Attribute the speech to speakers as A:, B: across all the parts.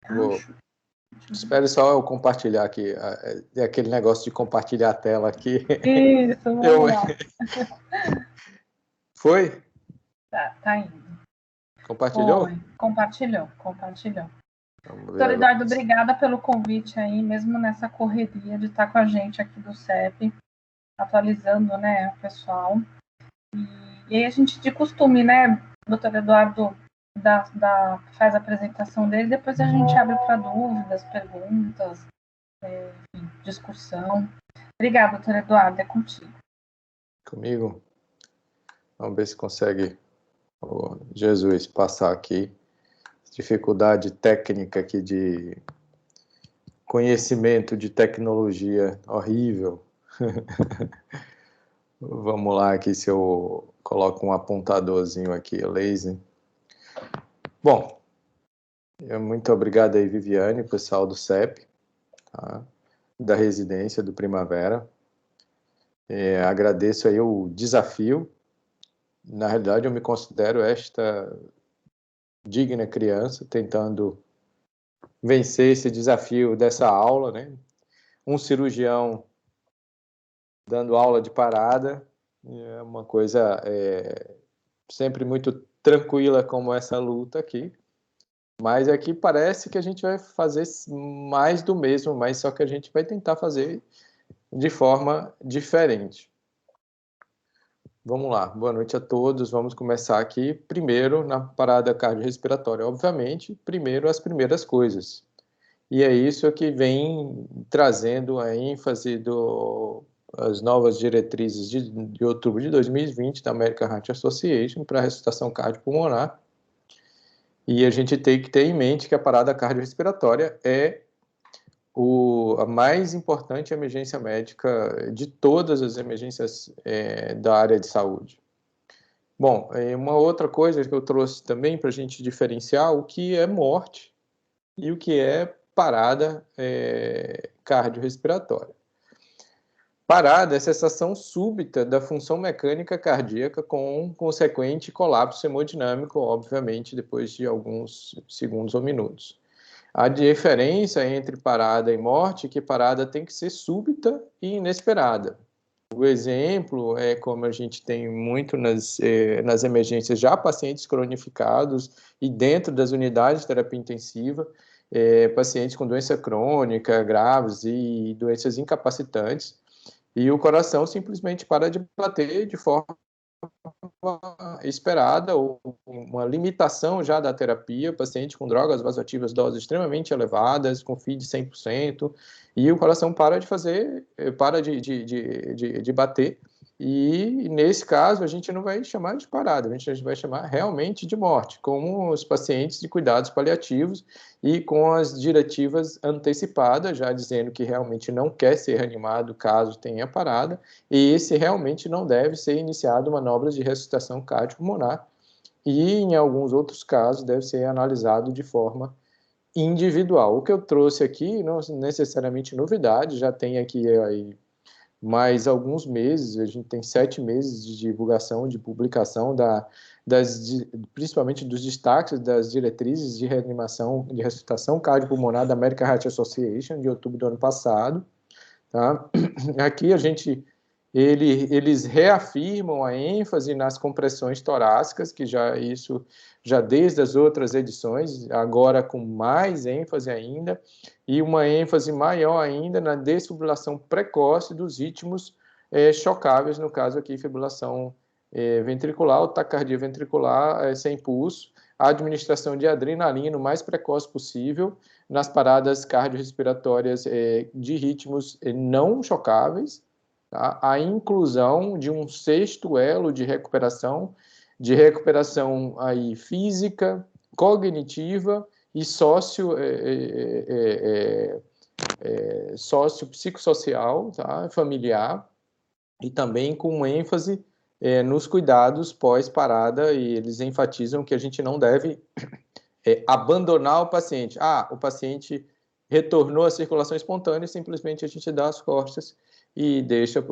A: Vou... Espere só eu compartilhar aqui. É aquele negócio de compartilhar a tela aqui.
B: Isso, vamos lá.
A: Foi?
B: Tá indo.
A: Compartilhou?
B: Foi. Compartilhou.
A: Doutor
B: Eduardo, obrigada pelo convite aí, mesmo nessa correria de estar com a gente aqui do CEP, atualizando, né, o pessoal. E aí a gente, de costume, né, doutor Eduardo faz a apresentação dele, depois a gente abre para dúvidas, perguntas, enfim, discussão. Obrigada, doutor Eduardo, é contigo.
A: Comigo? Vamos ver se consegue, Jesus, passar aqui. Dificuldade técnica aqui de conhecimento de tecnologia horrível. Vamos lá aqui se eu coloco um apontadorzinho aqui, laser. Bom, muito obrigado aí, Viviane, pessoal do CEP, tá? Da residência do Primavera. Agradeço aí o desafio. Na realidade, eu me considero esta digna criança tentando vencer esse desafio dessa aula, né? Um cirurgião dando aula de parada, é uma coisa sempre muito tranquila como essa luta aqui, mas aqui parece que a gente vai fazer mais do mesmo, mas só que a gente vai tentar fazer de forma diferente. Vamos lá, boa noite a todos, vamos começar aqui, primeiro na parada cardiorrespiratória, obviamente, primeiro as primeiras coisas, e é isso que vem trazendo a ênfase as novas diretrizes de outubro de 2020 da American Heart Association para a ressuscitação cardiopulmonar. E a gente tem que ter em mente que a parada cardiorrespiratória é a mais importante emergência médica de todas as emergências da área de saúde. Bom, uma outra coisa que eu trouxe também para a gente diferenciar o que é morte e o que é parada cardiorrespiratória. Parada é a cessação súbita da função mecânica cardíaca com consequente colapso hemodinâmico, obviamente, depois de alguns segundos ou minutos. A diferença entre parada e morte é que parada tem que ser súbita e inesperada. O exemplo é como a gente tem muito nas emergências já pacientes cronificados e dentro das unidades de terapia intensiva, pacientes com doença crônica, graves e doenças incapacitantes, e o coração simplesmente para de bater de forma esperada, ou uma limitação já da terapia, paciente com drogas vasoativas, doses extremamente elevadas, com FII de 100%, e o coração para de fazer, para de bater, e nesse caso a gente não vai chamar de parada, a gente vai chamar realmente de morte, como os pacientes de cuidados paliativos e com as diretivas antecipadas, já dizendo que realmente não quer ser reanimado caso tenha parada, e esse realmente não deve ser iniciado manobras de ressuscitação cardiopulmonar, e em alguns outros casos deve ser analisado de forma individual. O que eu trouxe aqui não é necessariamente novidade, já tem aqui aí mais alguns meses, a gente tem 7 meses de divulgação, de publicação principalmente dos destaques das diretrizes de reanimação, de ressuscitação cardiopulmonar da American Heart Association, de outubro do ano passado. Tá? Aqui eles reafirmam a ênfase nas compressões torácicas, que já desde as outras edições, agora com mais ênfase ainda, e uma ênfase maior ainda na desfibrilação precoce dos ritmos chocáveis, no caso aqui, fibrilação ventricular, ou taquicardia ventricular sem pulso, a administração de adrenalina o mais precoce possível nas paradas cardiorrespiratórias de ritmos não chocáveis, tá? A inclusão de um sexto elo de recuperação aí física, cognitiva e sociopsicossocial, tá? Familiar, e também com ênfase nos cuidados pós-parada, e eles enfatizam que a gente não deve abandonar o paciente. O paciente retornou à circulação espontânea, simplesmente a gente dá as costas e deixa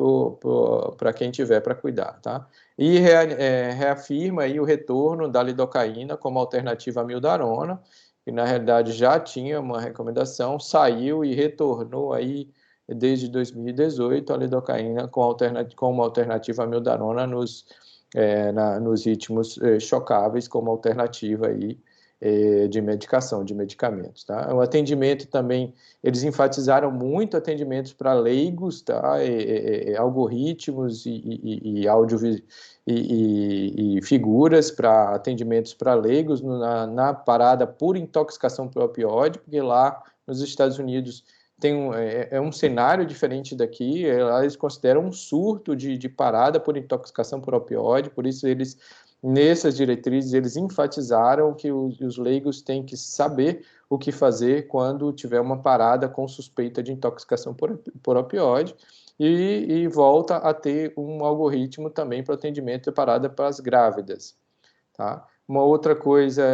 A: para quem tiver para cuidar, tá? E reafirma aí o retorno da lidocaína como alternativa à mildarona, que na realidade já tinha uma recomendação, saiu e retornou aí desde 2018 a lidocaína com uma alternativa à mildarona nos ritmos chocáveis, como alternativa aí de medicação, de medicamentos, tá? O atendimento também, eles enfatizaram muito atendimentos para leigos, tá? Algoritmos e figuras para atendimentos para leigos na parada por intoxicação por opioide, porque lá nos Estados Unidos tem um cenário diferente daqui, eles consideram um surto de parada por intoxicação por opioide, por isso eles, nessas diretrizes, eles enfatizaram que os leigos têm que saber o que fazer quando tiver uma parada com suspeita de intoxicação por opioide, e volta a ter um algoritmo também para atendimento de parada para as grávidas, tá? Uma outra coisa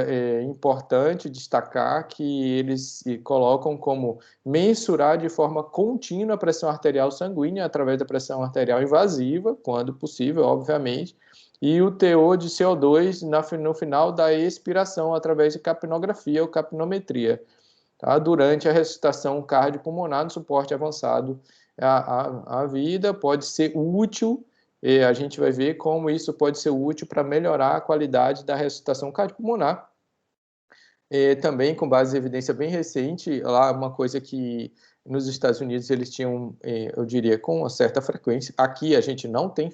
A: importante destacar que eles colocam como mensurar de forma contínua a pressão arterial sanguínea através da pressão arterial invasiva, quando possível, obviamente, e o teor de CO2 no final da expiração através de capnografia ou capnometria, tá? Durante a ressuscitação cardiopulmonar no suporte avançado à vida, pode ser útil. E a gente vai ver como isso pode ser útil para melhorar a qualidade da ressuscitação cardiopulmonar. Também com base em evidência bem recente, lá uma coisa que nos Estados Unidos eles tinham, eu diria, com uma certa frequência. Aqui a gente não tem,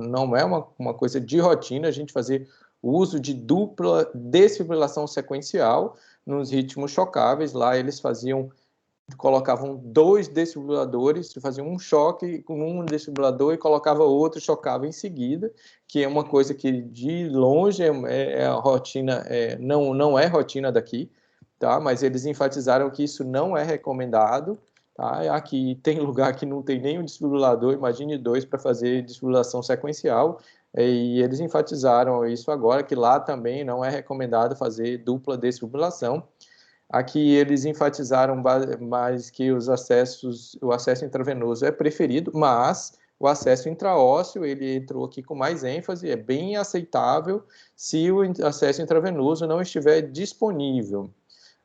A: não é uma coisa de rotina a gente fazer o uso de dupla desfibrilação sequencial nos ritmos chocáveis. Lá eles colocavam 2 desfibriladores, faziam um choque com um desfibrilador e colocava outro, chocava em seguida, que é uma coisa que de longe é a rotina, não é rotina daqui, tá? Mas eles enfatizaram que isso não é recomendado, tá? Aqui tem lugar que não tem nem um desfibrilador, imagine 2 para fazer desfibrilação sequencial, e eles enfatizaram isso agora, que lá também não é recomendado fazer dupla desfibrilação. Aqui eles enfatizaram mais que o acesso intravenoso é preferido, mas o acesso intraósseo, ele entrou aqui com mais ênfase, é bem aceitável se o acesso intravenoso não estiver disponível.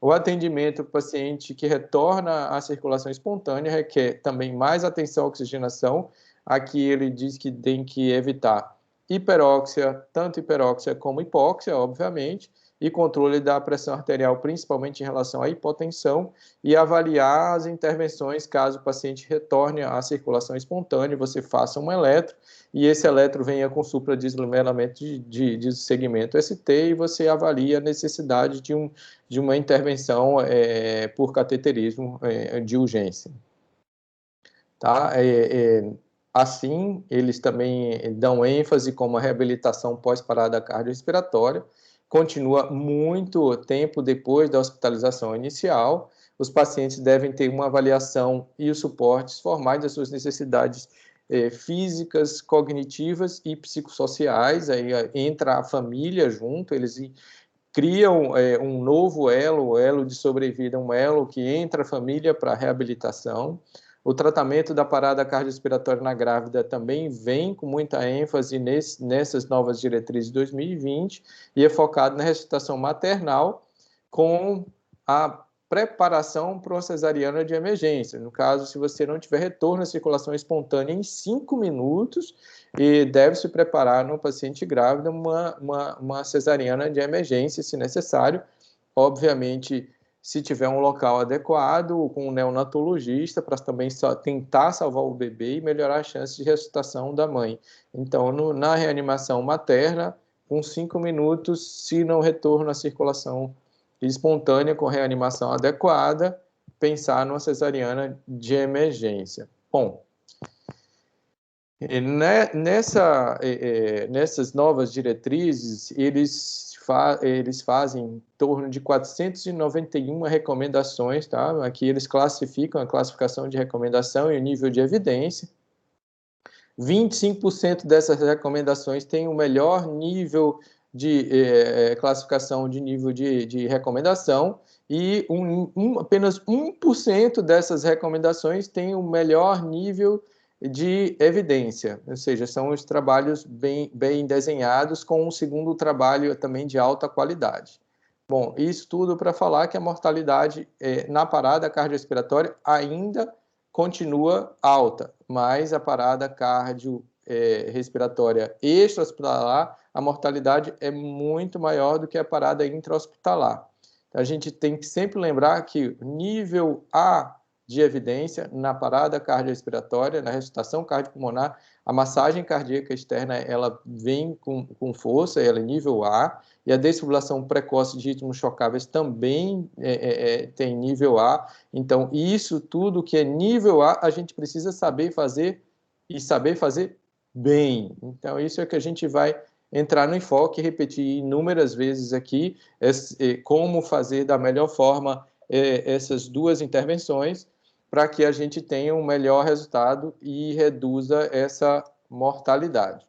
A: O atendimento do paciente que retorna à circulação espontânea requer também mais atenção à oxigenação. Aqui ele diz que tem que evitar hiperóxia, tanto hiperóxia como hipóxia, obviamente, e controle da pressão arterial, principalmente em relação à hipotensão, e avaliar as intervenções caso o paciente retorne à circulação espontânea, você faça um eletro, e esse eletro venha com supradesnivelamento de segmento ST, e você avalia a necessidade de uma intervenção por cateterismo de urgência. Tá? Assim, eles também dão ênfase como a reabilitação pós-parada cardiorrespiratória, continua muito tempo depois da hospitalização inicial. Os pacientes devem ter uma avaliação e os suportes formais das suas necessidades físicas, cognitivas e psicossociais. Aí entra a família junto, eles criam um novo elo, o elo de sobrevida, um elo que entra a família para a reabilitação. O tratamento da parada cardiorrespiratória na grávida também vem com muita ênfase nessas novas diretrizes de 2020 e é focado na ressuscitação maternal com a preparação para uma cesariana de emergência. No caso, se você não tiver retorno à circulação espontânea em 5 minutos, e deve se preparar no paciente grávida uma cesariana de emergência, se necessário. Obviamente, se tiver um local adequado, com um neonatologista, para também tentar salvar o bebê e melhorar a chance de ressuscitação da mãe. Então, na reanimação materna, com 5 minutos, se não retorno à circulação espontânea com reanimação adequada, pensar numa cesariana de emergência. Bom, nessas novas diretrizes, eles fazem em torno de 491 recomendações, tá? Aqui eles classificam a classificação de recomendação e o nível de evidência. 25% dessas recomendações têm o melhor nível de classificação de nível de recomendação e apenas 1% dessas recomendações têm o melhor nível de evidência, ou seja, são os trabalhos bem desenhados com um segundo trabalho também de alta qualidade. Bom, isso tudo para falar que a mortalidade na parada cardiorrespiratória ainda continua alta, mas a parada cardiorrespiratória extra-hospitalar, a mortalidade é muito maior do que a parada intra-hospitalar. Então, a gente tem que sempre lembrar que nível A de evidência na parada cardiorrespiratória, na ressuscitação cardiopulmonar, a massagem cardíaca externa, ela vem com força, ela é nível A, e a desfibrilação precoce de ritmos chocáveis também tem nível A. Então, isso tudo que é nível A, a gente precisa saber fazer e saber fazer bem. Então, isso é que a gente vai entrar no enfoque e repetir inúmeras vezes aqui como fazer da melhor forma essas duas intervenções para que a gente tenha um melhor resultado e reduza essa mortalidade.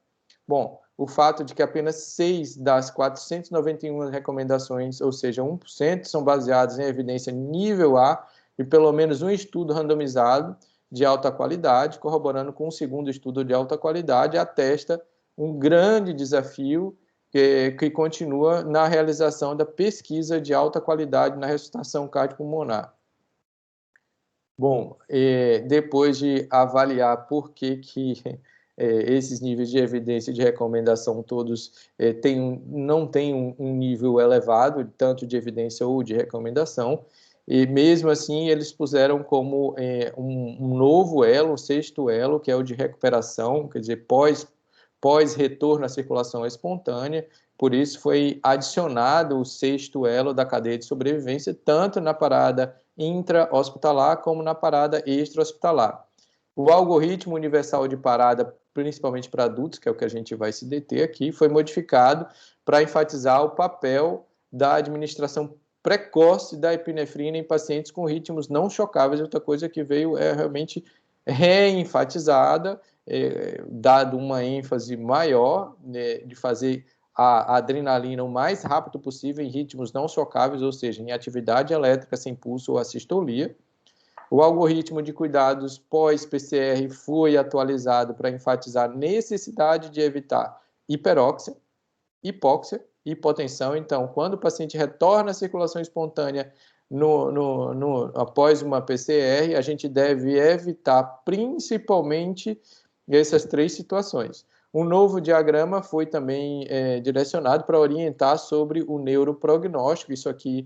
A: Bom, o fato de que apenas 6 das 491 recomendações, ou seja, 1%, são baseadas em evidência nível A e pelo menos um estudo randomizado de alta qualidade, corroborando com um segundo estudo de alta qualidade, atesta um grande desafio que continua na realização da pesquisa de alta qualidade na ressuscitação cardiopulmonar. Bom, depois de avaliar por que esses níveis de evidência e de recomendação todos não têm um nível elevado, tanto de evidência ou de recomendação, e mesmo assim eles puseram como um novo elo, um sexto elo, que é o de recuperação, quer dizer, pós-retorno à circulação espontânea. Por isso foi adicionado o sexto elo da cadeia de sobrevivência, tanto na parada intra-hospitalar como na parada extra-hospitalar. O algoritmo universal de parada, principalmente para adultos, que é o que a gente vai se deter aqui, foi modificado para enfatizar o papel da administração precoce da epinefrina em pacientes com ritmos não chocáveis. Outra coisa que veio realmente reenfatizada, dado uma ênfase maior, de fazer a adrenalina o mais rápido possível em ritmos não chocáveis, ou seja, em atividade elétrica sem pulso ou assistolia. O algoritmo de cuidados pós-PCR foi atualizado para enfatizar a necessidade de evitar hiperóxia, hipóxia e hipotensão. Então, quando o paciente retorna à circulação espontânea após uma PCR, a gente deve evitar principalmente essas três situações. Um novo diagrama foi também direcionado para orientar sobre o neuroprognóstico. Isso aqui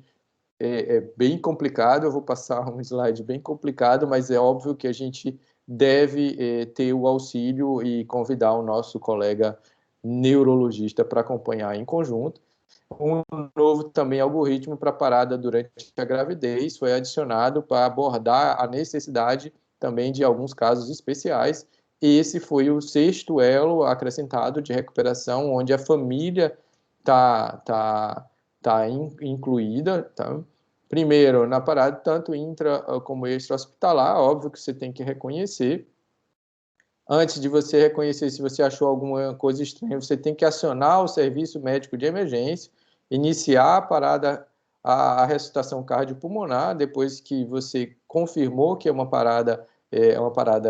A: é bem complicado, eu vou passar um slide bem complicado, mas é óbvio que a gente deve ter o auxílio e convidar o nosso colega neurologista para acompanhar em conjunto. Um novo também algoritmo para parada durante a gravidez foi adicionado para abordar a necessidade também de alguns casos especiais. Esse foi o sexto elo acrescentado de recuperação, onde a família tá incluída, tá? Primeiro, na parada, tanto intra como extra-hospitalar, óbvio que você tem que reconhecer. Antes de você reconhecer se você achou alguma coisa estranha, você tem que acionar o serviço médico de emergência, iniciar a parada, a ressuscitação cardiopulmonar, depois que você confirmou que é uma parada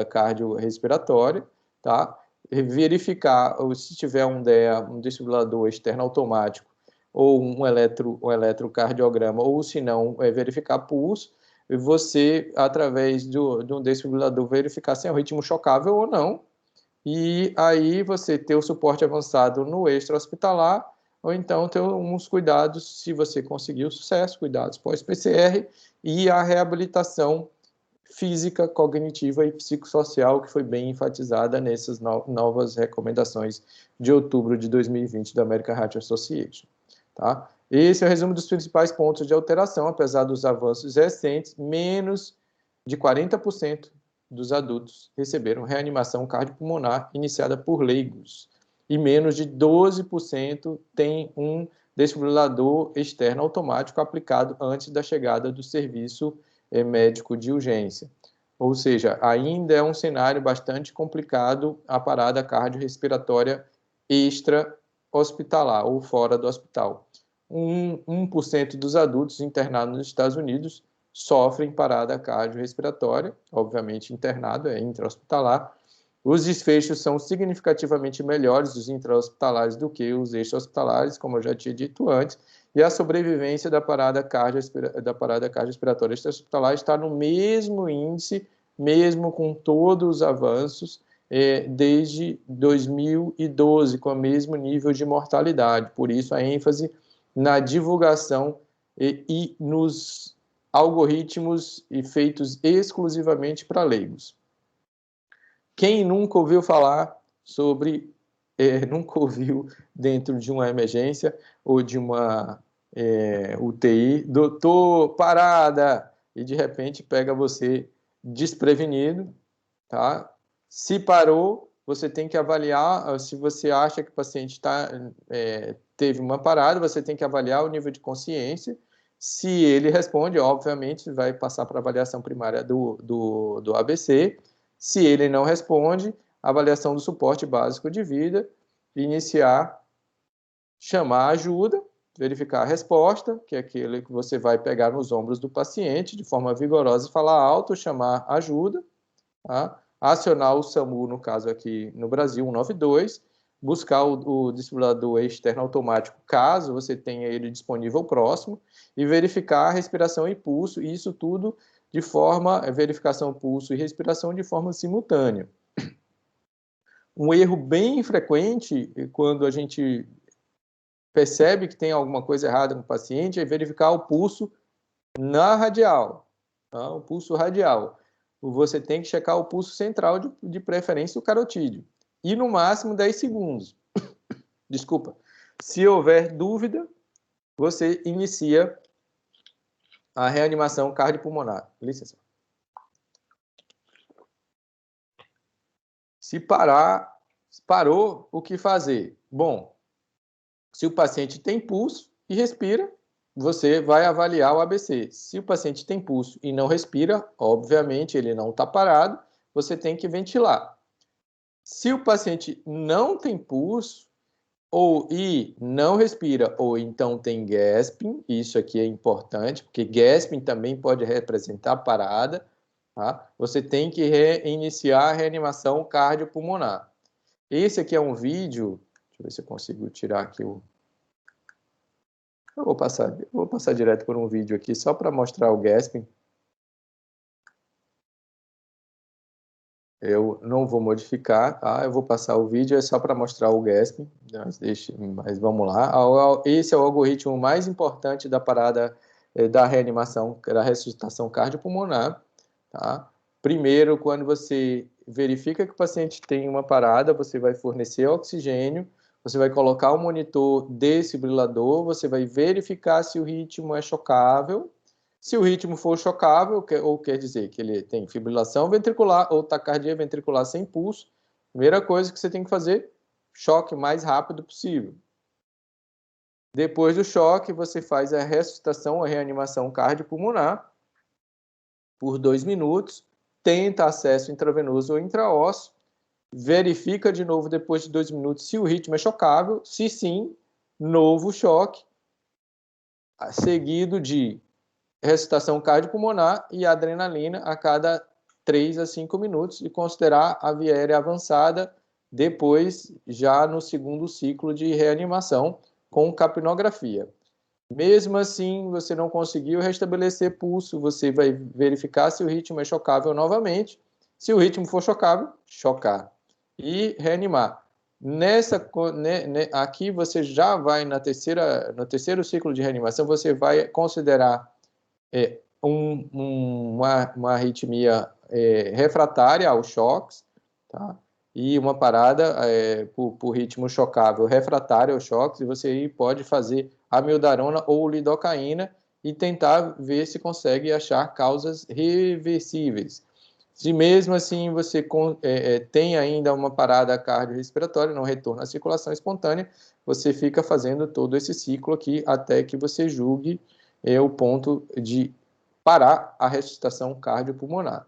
A: cardiorrespiratória, tá? Verificar se tiver um DEA, um desfibrilador externo automático, ou um eletrocardiograma, ou se não, verificar pulso, e você, através de um desfibrilador, verificar se é um ritmo chocável ou não, e aí você ter o suporte avançado no extra-hospitalar, ou então ter uns cuidados, se você conseguiu sucesso, cuidados pós-PCR, e a reabilitação física, cognitiva e psicossocial, que foi bem enfatizada nessas novas recomendações de outubro de 2020 da American Heart Association. Tá? Esse é o resumo dos principais pontos de alteração. Apesar dos avanços recentes, menos de 40% dos adultos receberam reanimação cardiopulmonar iniciada por leigos e menos de 12% têm um desfibrilador externo automático aplicado antes da chegada do serviço médico de urgência. Ou seja, ainda é um cenário bastante complicado a parada cardiorrespiratória extra-hospitalar ou fora do hospital. 1% dos adultos internados nos Estados Unidos sofrem parada cardiorrespiratória, obviamente internado, é intra-hospitalar. Os desfechos são significativamente melhores dos intra-hospitalares do que os extra-hospitalares, como eu já tinha dito antes, e a sobrevivência da parada cardiorrespiratória extra-hospitalar está no mesmo índice, mesmo com todos os avanços, desde 2012, com o mesmo nível de mortalidade. Por isso, a ênfase na divulgação e nos algoritmos feitos exclusivamente para leigos. Quem nunca ouviu falar sobre, nunca ouviu dentro de uma emergência ou de uma UTI, doutor, parada, e de repente pega você desprevenido, tá? Se parou, você tem que avaliar, se você acha que o paciente teve uma parada, você tem que avaliar o nível de consciência. Se ele responde, obviamente, vai passar para a avaliação primária do ABC. Se ele não responde, avaliação do suporte básico de vida, chamar ajuda, verificar a resposta, que é aquele que você vai pegar nos ombros do paciente de forma vigorosa e falar alto, chamar ajuda, tá? Acionar o SAMU, no caso aqui no Brasil, 192, buscar o desfibrilador externo automático, caso você tenha ele disponível próximo, e verificar a respiração e pulso, e isso tudo de forma, verificação, pulso e respiração de forma simultânea. Um erro bem frequente, quando a gente percebe que tem alguma coisa errada com o paciente, é verificar o pulso na radial, tá? O pulso radial. Você tem que checar o pulso central, de preferência o carotídeo. E no máximo 10 segundos. Desculpa. Se houver dúvida, você inicia a reanimação cardiopulmonar. Licença. Se parou, o que fazer? Bom, se o paciente tem pulso e respira, você vai avaliar o ABC. Se o paciente tem pulso e não respira, obviamente ele não está parado, você tem que ventilar. Se o paciente não tem pulso e não respira, ou então tem gasping, isso aqui é importante, porque gasping também pode representar parada, tá? Você tem que reiniciar a reanimação cardiopulmonar. Esse aqui é um vídeo, deixa eu ver se eu consigo tirar aqui o... Eu vou passar direto por um vídeo aqui, só para mostrar o gasping. Eu não vou modificar, tá? Eu vou passar o vídeo, é só para mostrar o gasping, mas vamos lá. Esse é o algoritmo mais importante da parada da reanimação, da ressuscitação cardiopulmonar, tá? Primeiro, quando você verifica que o paciente tem uma parada, você vai fornecer oxigênio, você vai colocar o monitor desfibrilador, você vai verificar se o ritmo é chocável. Se o ritmo for chocável, ou quer dizer que ele tem fibrilação ventricular ou taquicardia ventricular sem pulso, primeira coisa que você tem que fazer, choque o mais rápido possível. Depois do choque, você faz a ressuscitação, a reanimação cardiopulmonar por 2 minutos, tenta acesso intravenoso ou intraósseo, verifica de novo depois de 2 minutos se o ritmo é chocável, se sim, novo choque, seguido de ressuscitação cardiopulmonar e adrenalina a cada 3 a 5 minutos e considerar a via aérea avançada depois, já no segundo ciclo de reanimação com capnografia. Mesmo assim, você não conseguiu restabelecer pulso, você vai verificar se o ritmo é chocável novamente. Se o ritmo for chocável, chocar e reanimar. Aqui você já vai no terceiro ciclo de reanimação, você vai considerar uma arritmia refratária aos choques, tá? E uma parada por ritmo chocável refratário aos choques, e você aí pode fazer amiodarona ou lidocaína e tentar ver se consegue achar causas reversíveis. Se mesmo assim você tem ainda uma parada cardiorrespiratória, não retorna à circulação espontânea, você fica fazendo todo esse ciclo aqui até que você julgue o ponto de parar a ressuscitação cardiopulmonar.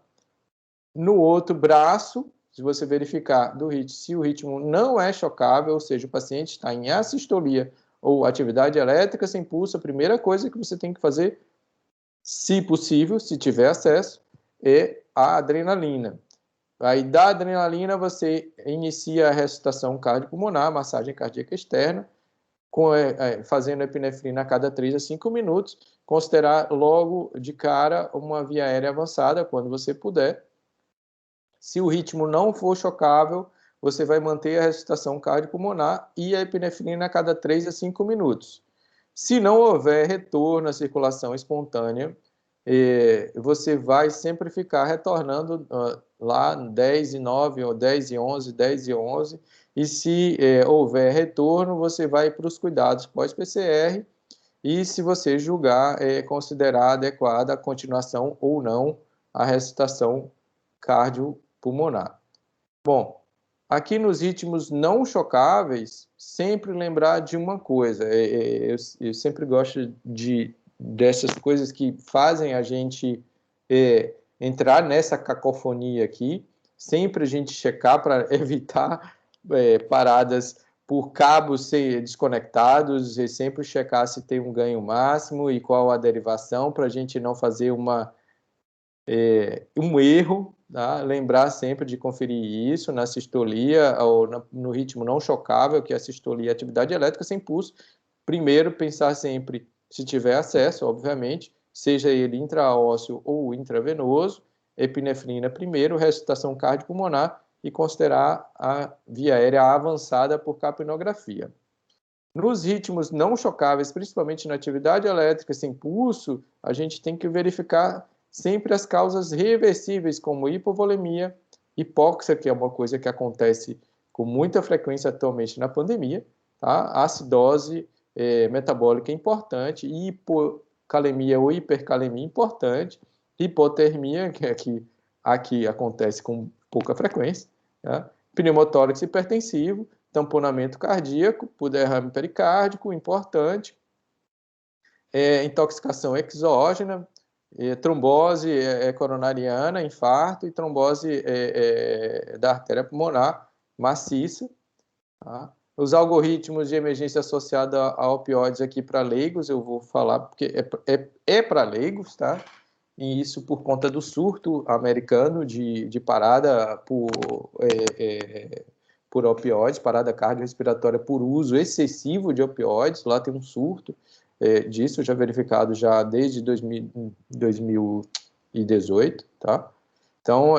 A: No outro braço, se você verificar se o ritmo não é chocável, ou seja, o paciente está em assistolia ou atividade elétrica sem pulso, a primeira coisa que você tem que fazer, se possível, se tiver acesso, é a adrenalina. Aí da adrenalina você inicia a ressuscitação cardiopulmonar, massagem cardíaca externa, fazendo epinefrina a cada 3 a 5 minutos, considerar logo de cara uma via aérea avançada, quando você puder. Se o ritmo não for chocável, você vai manter a ressuscitação cardiopulmonar e a epinefrina a cada 3 a 5 minutos. Se não houver retorno à circulação espontânea, você vai sempre ficar retornando lá 10 e 9, ou 10 e 11, 10 e 11, e se houver retorno, você vai para os cuidados pós-PCR, e se você julgar, considerar adequada a continuação ou não a ressuscitação cardiopulmonar. Bom, aqui nos ritmos não chocáveis, sempre lembrar de uma coisa, eu sempre gosto dessas coisas que fazem a gente entrar nessa cacofonia aqui, sempre a gente checar para evitar paradas por cabos desconectados, e sempre checar se tem um ganho máximo e qual a derivação, para a gente não fazer um erro, tá? Lembrar sempre de conferir isso na sistolia ou no ritmo não chocável, que é a sistolia, atividade elétrica sem pulso. Primeiro, pensar sempre, se tiver acesso, obviamente, seja ele intraósseo ou intravenoso, epinefrina primeiro, ressuscitação cardiopulmonar e considerar a via aérea avançada por capnografia. Nos ritmos não chocáveis, principalmente na atividade elétrica sem pulso, a gente tem que verificar sempre as causas reversíveis, como hipovolemia, hipóxia, que é uma coisa que acontece com muita frequência atualmente na pandemia, tá? Acidose metabólica importante, hipocalemia ou hipercalemia importante, hipotermia, que aqui acontece com pouca frequência, tá? Pneumotórax hipertensivo, tamponamento cardíaco por derrame pericárdico, importante, intoxicação exógena, trombose coronariana, infarto e trombose da artéria pulmonar maciça. Tá? Os algoritmos de emergência associada a opioides aqui para leigos, eu vou falar porque é para leigos, tá? E isso por conta do surto americano de parada por opioides, parada cardiorrespiratória por uso excessivo de opioides. Lá tem um surto disso, já verificado já desde 2018, tá? Então,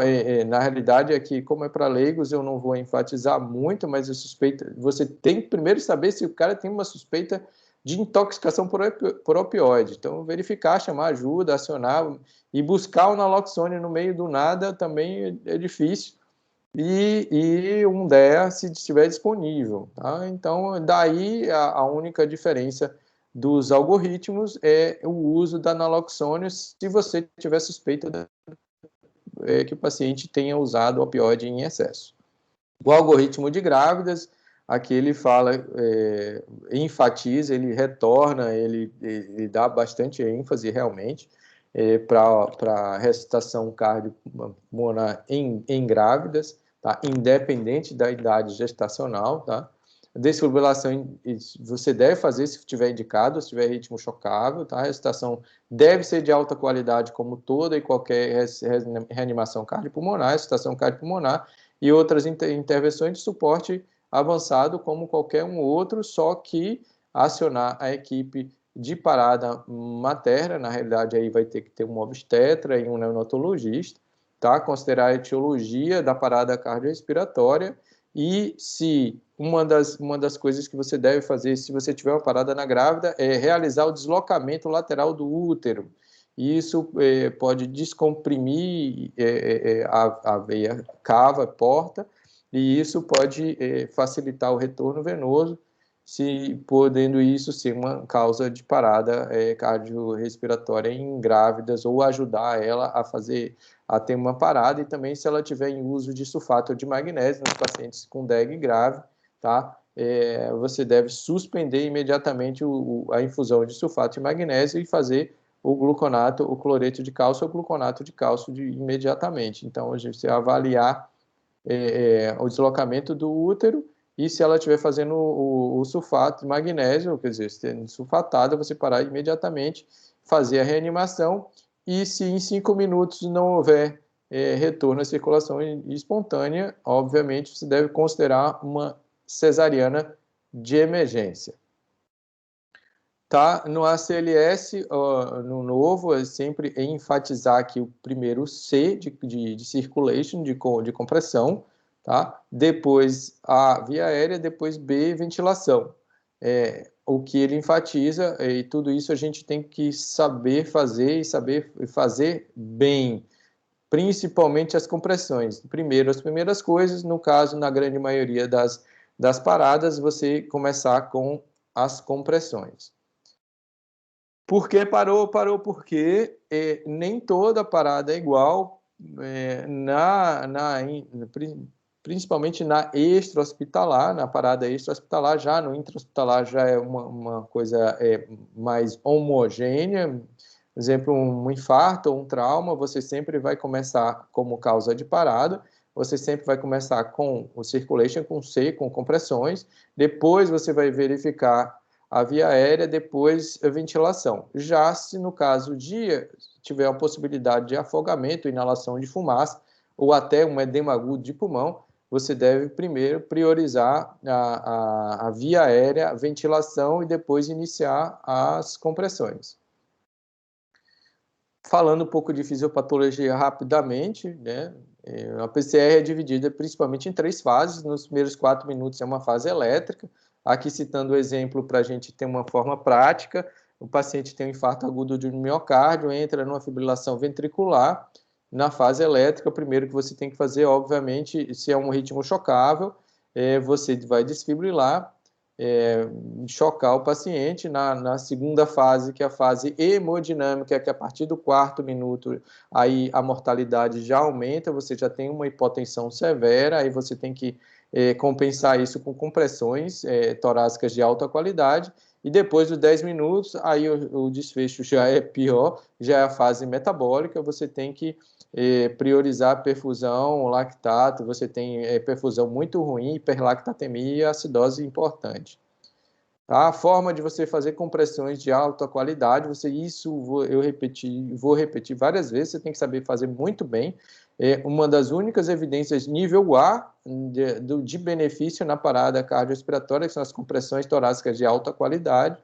A: na realidade, aqui, como é para leigos, eu não vou enfatizar muito, mas a suspeita, você tem que primeiro saber se o cara tem uma suspeita de intoxicação por opioide. Então, verificar, chamar ajuda, acionar e buscar o naloxone no meio do nada também é difícil. E um DEA se estiver disponível. Tá? Então, daí a única diferença dos algoritmos é o uso da naloxone se você tiver suspeita que o paciente tenha usado opioide em excesso. O algoritmo de grávidas, aqui ele fala, enfatiza, ele retorna, ele dá bastante ênfase realmente para a ressuscitação cardiopulmonar em grávidas, tá? Independente da idade gestacional, tá? Desfibrilação você deve fazer se tiver indicado, se tiver ritmo chocável, tá? A ressuscitação deve ser de alta qualidade, como toda e qualquer reanimação cardiopulmonar, ressuscitação cardiopulmonar e outras intervenções de suporte avançado, como qualquer um outro, só que acionar a equipe de parada materna, na realidade aí vai ter que ter um obstetra e um neonatologista, tá? Considerar a etiologia da parada cardiorrespiratória. E se uma das coisas que você deve fazer se você tiver uma parada na grávida é realizar o deslocamento lateral do útero. Isso pode descomprimir a veia cava, porta, e isso pode facilitar o retorno venoso, podendo isso ser uma causa de parada cardiorrespiratória em grávidas ou ajudar ela a ter uma parada, e também se ela tiver em uso de sulfato de magnésio nos pacientes com DEG grave, tá? Você deve suspender imediatamente a infusão de sulfato de magnésio e fazer o gluconato, o cloreto de cálcio ou gluconato de cálcio imediatamente. Então, a gente vai avaliar o deslocamento do útero, e se ela estiver fazendo o sulfato de magnésio, quer dizer, sendo sulfatada, você parar imediatamente, fazer a reanimação, e se em 5 minutos não houver retorno à circulação espontânea, obviamente você deve considerar uma cesariana de emergência. Tá, no ACLS, no novo, é sempre enfatizar aqui o primeiro C de circulation, de compressão, tá? Depois A, via aérea, depois B, ventilação. O que ele enfatiza, e tudo isso a gente tem que saber fazer e saber fazer bem, principalmente as compressões. Primeiro, as primeiras coisas, no caso, na grande maioria das paradas, você começar com as compressões. Por que parou? Parou porque nem toda parada é igual, principalmente na extra-hospitalar, na parada extra-hospitalar, já no intra-hospitalar já é uma coisa mais homogênea. Por exemplo, um infarto ou um trauma, você sempre vai começar como causa de parada, você sempre vai começar com o circulation, com C, com compressões, depois você vai verificar a via aérea, depois a ventilação. Já se no caso tiver a possibilidade de afogamento, inalação de fumaça, ou até um edema agudo de pulmão, você deve primeiro priorizar a via aérea, a ventilação, e depois iniciar as compressões. Falando um pouco de fisiopatologia rapidamente, né? A PCR é dividida principalmente em 3 fases. Nos primeiros 4 minutos é uma fase elétrica. Aqui citando o exemplo para a gente ter uma forma prática, o paciente tem um infarto agudo do miocárdio, entra numa fibrilação ventricular. Na fase elétrica, o primeiro que você tem que fazer, obviamente, se é um ritmo chocável, você vai desfibrilar, chocar o paciente. Na segunda fase, que é a fase hemodinâmica, que a partir do 4º minuto, aí a mortalidade já aumenta, você já tem uma hipotensão severa, aí você tem que compensar isso com compressões torácicas de alta qualidade, e depois dos 10 minutos, aí o desfecho já é pior, já é a fase metabólica, você tem que priorizar perfusão, lactato, você tem perfusão muito ruim, hiperlactatemia e acidose importante. A forma de você fazer compressões de alta qualidade, vou repetir várias vezes, você tem que saber fazer muito bem. Uma das únicas evidências nível A de benefício na parada cardiorrespiratória, que são as compressões torácicas de alta qualidade.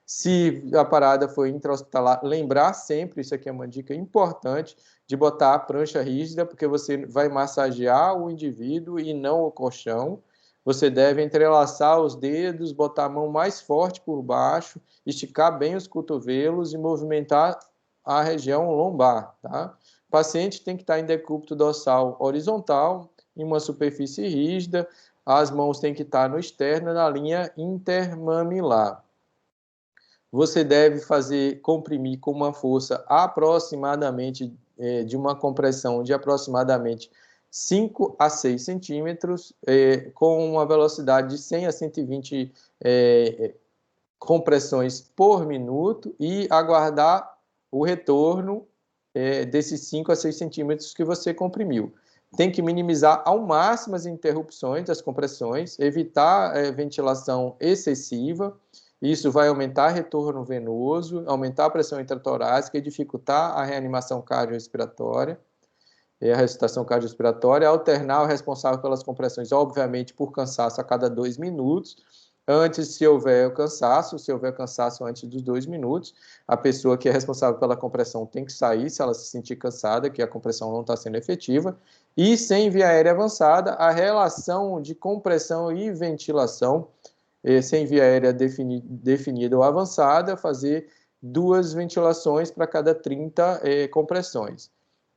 A: Se a parada for intra-hospitalar, lembrar sempre, isso aqui é uma dica importante, de botar a prancha rígida, porque você vai massagear o indivíduo e não o colchão. Você deve entrelaçar os dedos, botar a mão mais forte por baixo, esticar bem os cotovelos e movimentar a região lombar, tá? O paciente tem que estar em decúbito dorsal horizontal, em uma superfície rígida, as mãos têm que estar no externo, na linha intermamilar. Você deve comprimir com uma força aproximadamente, de uma compressão de aproximadamente 5 a 6 centímetros, com uma velocidade de 100 a 120 compressões por minuto, e aguardar o retorno desses 5 a 6 centímetros que você comprimiu. Tem que minimizar ao máximo as interrupções das compressões, evitar ventilação excessiva. Isso vai aumentar retorno venoso, aumentar a pressão intratorácica e dificultar a reanimação cardiorrespiratória, a ressuscitação cardiorrespiratória. Alternar o responsável pelas compressões, obviamente, por cansaço a cada 2 minutos. Antes, se houver cansaço antes dos 2 minutos, a pessoa que é responsável pela compressão tem que sair se ela se sentir cansada, que a compressão não está sendo efetiva. E sem via aérea avançada, a relação de compressão e ventilação, sem via aérea definida ou avançada, fazer 2 ventilações para cada 30 compressões.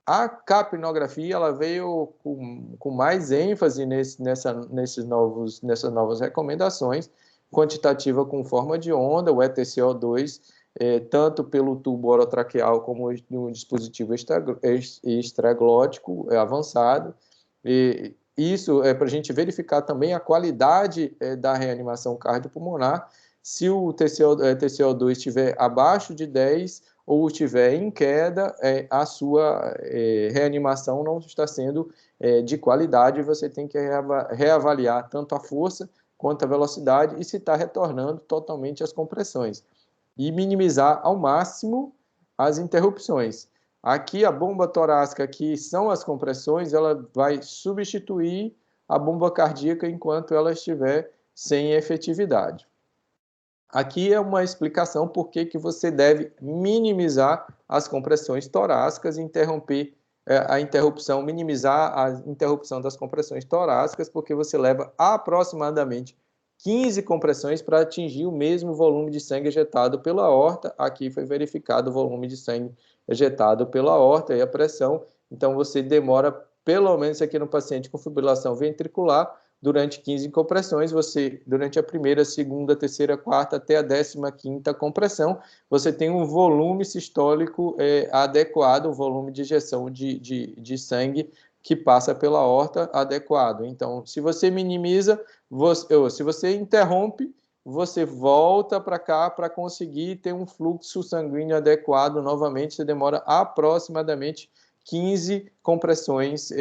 A: A capnografia ela veio com mais ênfase nessas novas recomendações, quantitativa com forma de onda, o ETCO2, tanto pelo tubo orotraqueal como no dispositivo extraglótico avançado. Isso é para a gente verificar também a qualidade da reanimação cardiopulmonar. Se o TCO2 estiver abaixo de 10 ou estiver em queda, a sua reanimação não está sendo de qualidade, você tem que reavaliar tanto a força quanto a velocidade e se está retornando totalmente as compressões. E minimizar ao máximo as interrupções. Aqui a bomba torácica, que são as compressões, ela vai substituir a bomba cardíaca enquanto ela estiver sem efetividade. Aqui é uma explicação por que você deve minimizar as compressões torácicas e minimizar a interrupção das compressões torácicas, porque você leva aproximadamente 15 compressões para atingir o mesmo volume de sangue ejetado pela aorta. Aqui foi verificado o volume de sangue ejetado pela aorta e a pressão. Então, você demora, pelo menos aqui no paciente com fibrilação ventricular, durante 15 compressões, durante a primeira, segunda, terceira, quarta, até a 15ª compressão, você tem um volume sistólico adequado, um volume de injeção de sangue que passa pela aorta adequado. Então, se você minimiza, se você interrompe, você volta para cá para conseguir ter um fluxo sanguíneo adequado novamente, você demora aproximadamente 15 compressões,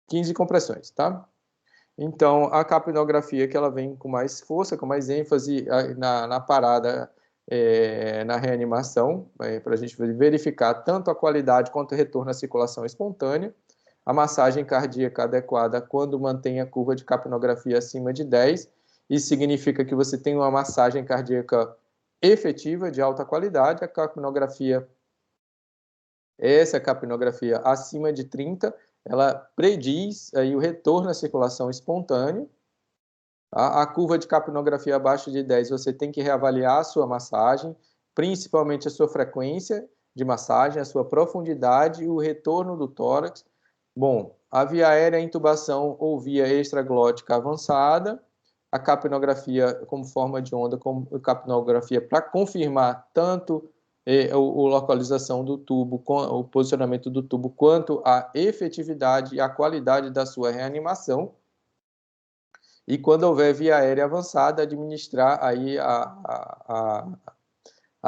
A: 15 compressões, tá? Então, a capnografia que ela vem com mais força, com mais ênfase na parada, na reanimação, para a gente verificar tanto a qualidade quanto o retorno à circulação espontânea. A massagem cardíaca adequada quando mantém a curva de capnografia acima de 10, isso significa que você tem uma massagem cardíaca efetiva, de alta qualidade. A capnografia, essa capnografia acima de 30, ela prediz aí o retorno à circulação espontânea. A curva de capnografia abaixo de 10, você tem que reavaliar a sua massagem, principalmente a sua frequência de massagem, a sua profundidade e o retorno do tórax. Bom, a via aérea, a intubação ou via extraglótica avançada, a capnografia como forma de onda, como capnografia para confirmar tanto a localização do tubo, o posicionamento do tubo, quanto a efetividade e a qualidade da sua reanimação. E quando houver via aérea avançada, administrar aí a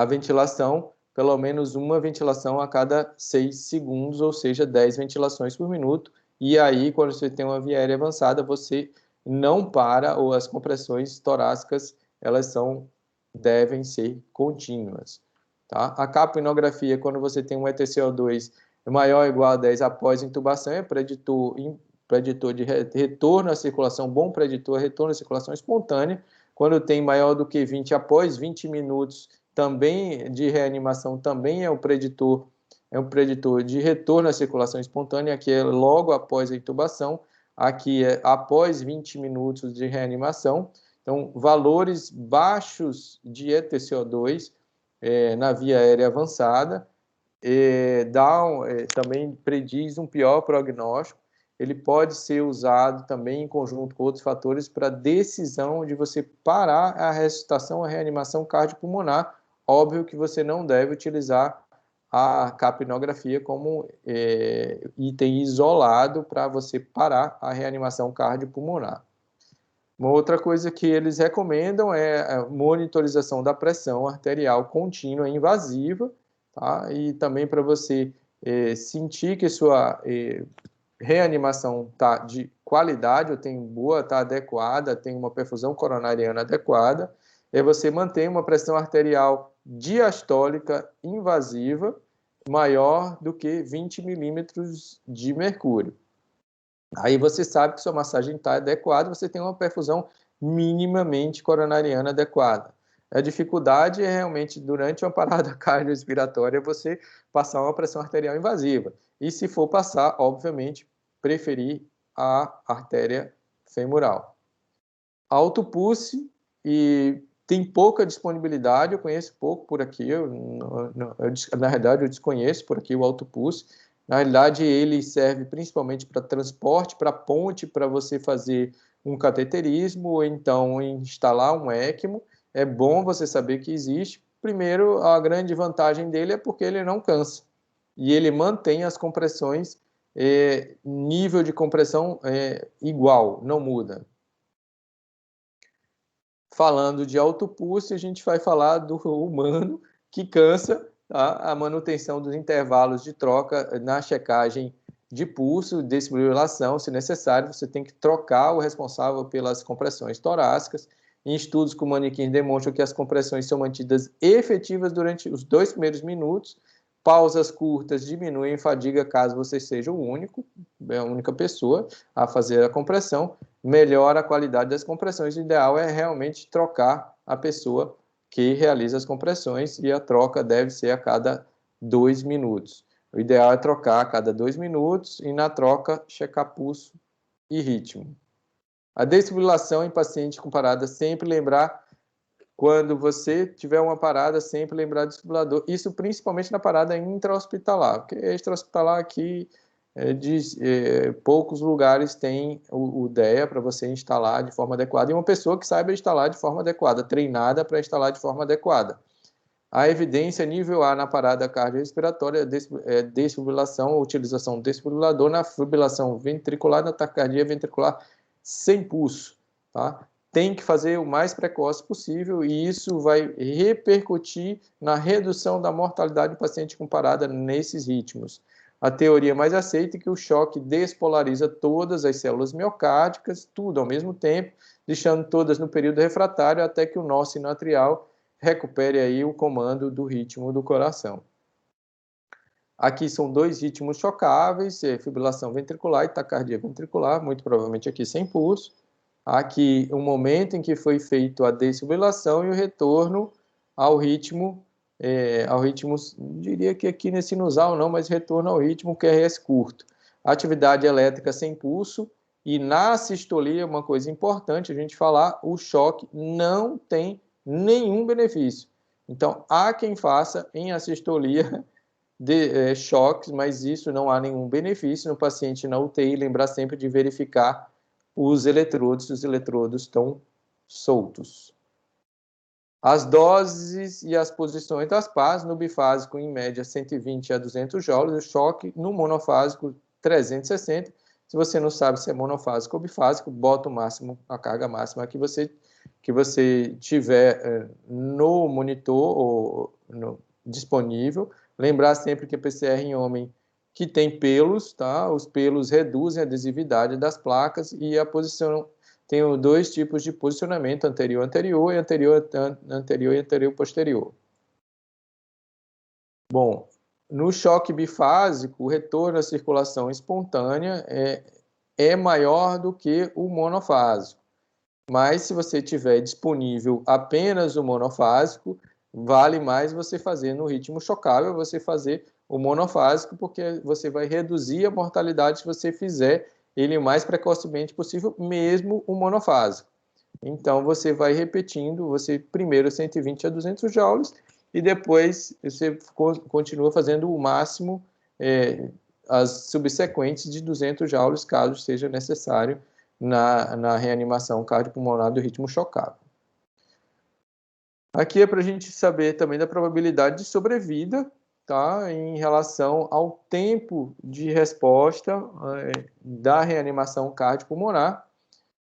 A: ventilação, pelo menos uma ventilação a cada 6 segundos, ou seja, 10 ventilações por minuto. E aí, quando você tem uma via aérea avançada, você não para, ou as compressões torácicas, elas devem ser contínuas. Tá? A capnografia, quando você tem um ETCO2 maior ou igual a 10 após intubação, é preditor de retorno à circulação, bom preditor, retorno à circulação espontânea. Quando tem maior do que 20 após 20 minutos, também de reanimação, também é um preditor de retorno à circulação espontânea, que é logo após a intubação, aqui é após 20 minutos de reanimação. Então, valores baixos de ETCO2 na via aérea avançada também prediz um pior prognóstico. Ele pode ser usado também em conjunto com outros fatores para decisão de você parar a ressuscitação, a reanimação cardiopulmonar. Óbvio que você não deve utilizar a capnografia como item isolado para você parar a reanimação cardiopulmonar. Uma outra coisa que eles recomendam é a monitorização da pressão arterial contínua e invasiva, tá? E também para você sentir que sua reanimação está de qualidade, ou tem boa, está adequada, tem uma perfusão coronariana adequada, você mantém uma pressão arterial diastólica invasiva maior do que 20 milímetros de mercúrio. Aí você sabe que sua massagem está adequada, você tem uma perfusão minimamente coronariana adequada. A dificuldade é realmente, durante uma parada cardiorrespiratória, você passar uma pressão arterial invasiva. E se for passar, obviamente, preferir a artéria femoral. Autopulse, e tem pouca disponibilidade, eu conheço pouco por aqui, na realidade eu desconheço por aqui o autopulse. Na realidade, ele serve principalmente para transporte, para ponte, para você fazer um cateterismo, ou então instalar um ECMO. É bom você saber que existe. Primeiro, a grande vantagem dele é porque ele não cansa. E ele mantém as compressões, nível de compressão igual, não muda. Falando de autopulse, a gente vai falar do humano que cansa, tá? A manutenção dos intervalos de troca na checagem de pulso, desfibrilação, se necessário, você tem que trocar o responsável pelas compressões torácicas. Em estudos com manequins demonstram que as compressões são mantidas efetivas durante os 2 primeiros minutos. Pausas curtas diminuem fadiga caso você seja a única pessoa a fazer a compressão. melhora a qualidade das compressões. O ideal é realmente trocar a pessoa que realiza as compressões e a troca deve ser a cada 2 minutos. O ideal é trocar a cada 2 minutos e na troca checar pulso e ritmo. A desfibrilação em paciente com parada, sempre lembrar, quando você tiver uma parada, sempre lembrar do desfibrilador. Isso principalmente na parada intra-hospitalar, porque extra-hospitalar aqui, poucos lugares têm o DEA para você instalar de forma adequada, e uma pessoa que saiba instalar de forma adequada, treinada para instalar de forma adequada. A evidência nível A na parada cardiorrespiratória é desfibrilação, utilização do desfibrilador na fibrilação ventricular, na taquicardia ventricular sem pulso, tá? Tem que fazer o mais precoce possível e isso vai repercutir na redução da mortalidade do paciente com parada nesses ritmos. A teoria mais aceita é que o choque despolariza todas as células miocárdicas, tudo ao mesmo tempo, deixando todas no período refratário até que o nó sinoatrial recupere aí o comando do ritmo do coração. Aqui são 2 ritmos chocáveis, fibrilação ventricular e taquicardia ventricular, muito provavelmente aqui sem pulso. Aqui o momento em que foi feito a desfibrilação e o retorno ao ritmo, diria que aqui nesse sinusal não, mas retorno ao ritmo QRS curto. Atividade elétrica sem pulso e na sistolia, uma coisa importante a gente falar, o choque não tem nenhum benefício. Então, há quem faça em assistolia de choques, mas isso não há nenhum benefício no paciente na UTI. Lembrar sempre de verificar os eletrodos, se os eletrodos estão soltos. As doses e as posições das pás, no bifásico, em média, 120 a 200 joules, o choque, no monofásico, 360. Se você não sabe se é monofásico ou bifásico, bota o máximo, a carga máxima que você tiver no monitor ou disponível. Lembrar sempre que a PCR em homem que tem pelos, tá? Os pelos reduzem a adesividade das placas e a posição tem 2 tipos de posicionamento, anterior-anterior e anterior-posterior. Bom, no choque bifásico, o retorno à circulação espontânea é maior do que o monofásico. Mas se você tiver disponível apenas o monofásico, vale mais você fazer no ritmo chocável, você fazer o monofásico, porque você vai reduzir a mortalidade se você fizer ele o mais precocemente possível, mesmo o monofásico. Então, você vai repetindo, você primeiro 120 a 200 joules, e depois você continua fazendo o máximo, as subsequentes de 200 joules, caso seja necessário, na reanimação cardiopulmonar do ritmo chocável. Aqui é para a gente saber também da probabilidade de sobrevida, tá? Em relação ao tempo de resposta da reanimação cardiopulmonar.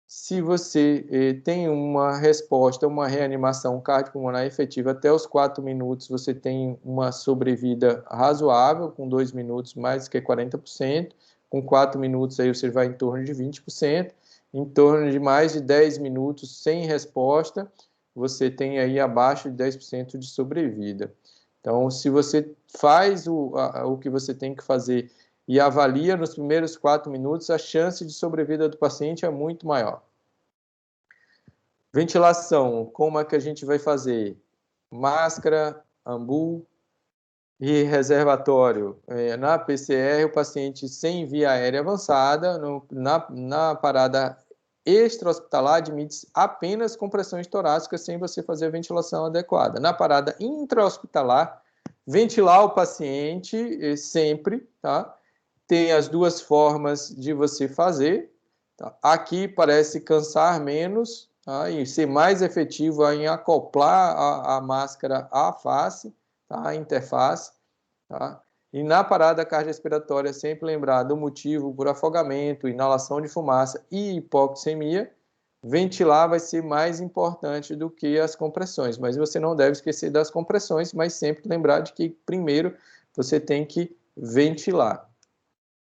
A: Se você tem uma resposta, uma reanimação cardiopulmonar efetiva até os 4 minutos, você tem uma sobrevida razoável, com 2 minutos mais que 40%, com 4 minutos aí você vai em torno de 20%, em torno de mais de 10 minutos sem resposta, você tem aí abaixo de 10% de sobrevida. Então, se você faz o que você tem que fazer e avalia nos primeiros 4 minutos, a chance de sobrevida do paciente é muito maior. Ventilação, como é que a gente vai fazer? Máscara, ambu e reservatório. Na PCR, o paciente sem via aérea avançada, na parada extra-hospitalar, admite apenas compressões torácicas sem você fazer a ventilação adequada. Na parada intra-hospitalar, ventilar o paciente sempre, tá? Tem as 2 formas de você fazer. Tá? Aqui parece cansar menos, tá? E ser mais efetivo em acoplar a máscara à face, tá? A interface. Tá? E na parada cardiorrespiratória, sempre lembrar do motivo por afogamento, inalação de fumaça e hipoxemia. Ventilar vai ser mais importante do que as compressões, mas você não deve esquecer das compressões, mas sempre lembrar de que primeiro você tem que ventilar.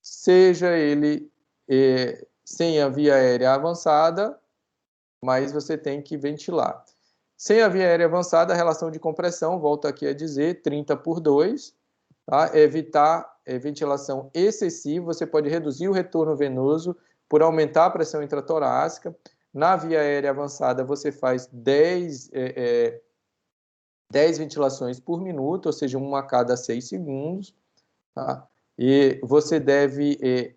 A: Seja ele sem a via aérea avançada, mas você tem que ventilar. Sem a via aérea avançada, a relação de compressão, volto aqui a dizer, 30/2, tá? Evitar ventilação excessiva, você pode reduzir o retorno venoso por aumentar a pressão intratorácica. Na via aérea avançada, você faz 10 ventilações por minuto, ou seja, uma a cada 6 segundos. Tá? E você deve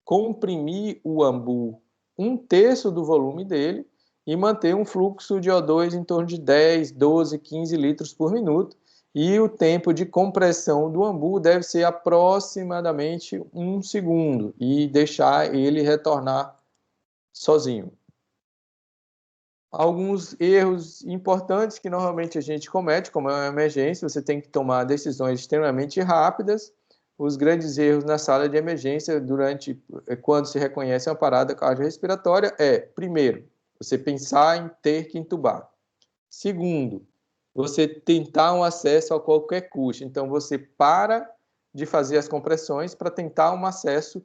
A: comprimir o ambu 1/3 do volume dele e manter um fluxo de O2 em torno de 10, 12, 15 litros por minuto. E o tempo de compressão do ambu deve ser aproximadamente 1 segundo e deixar ele retornar sozinho. Alguns erros importantes que normalmente a gente comete, como é uma emergência, você tem que tomar decisões extremamente rápidas. Os grandes erros na sala de emergência quando se reconhece uma parada cardiorrespiratória primeiro, você pensar em ter que intubar. Segundo, você tentar um acesso a qualquer custo. Então, você para de fazer as compressões para tentar um acesso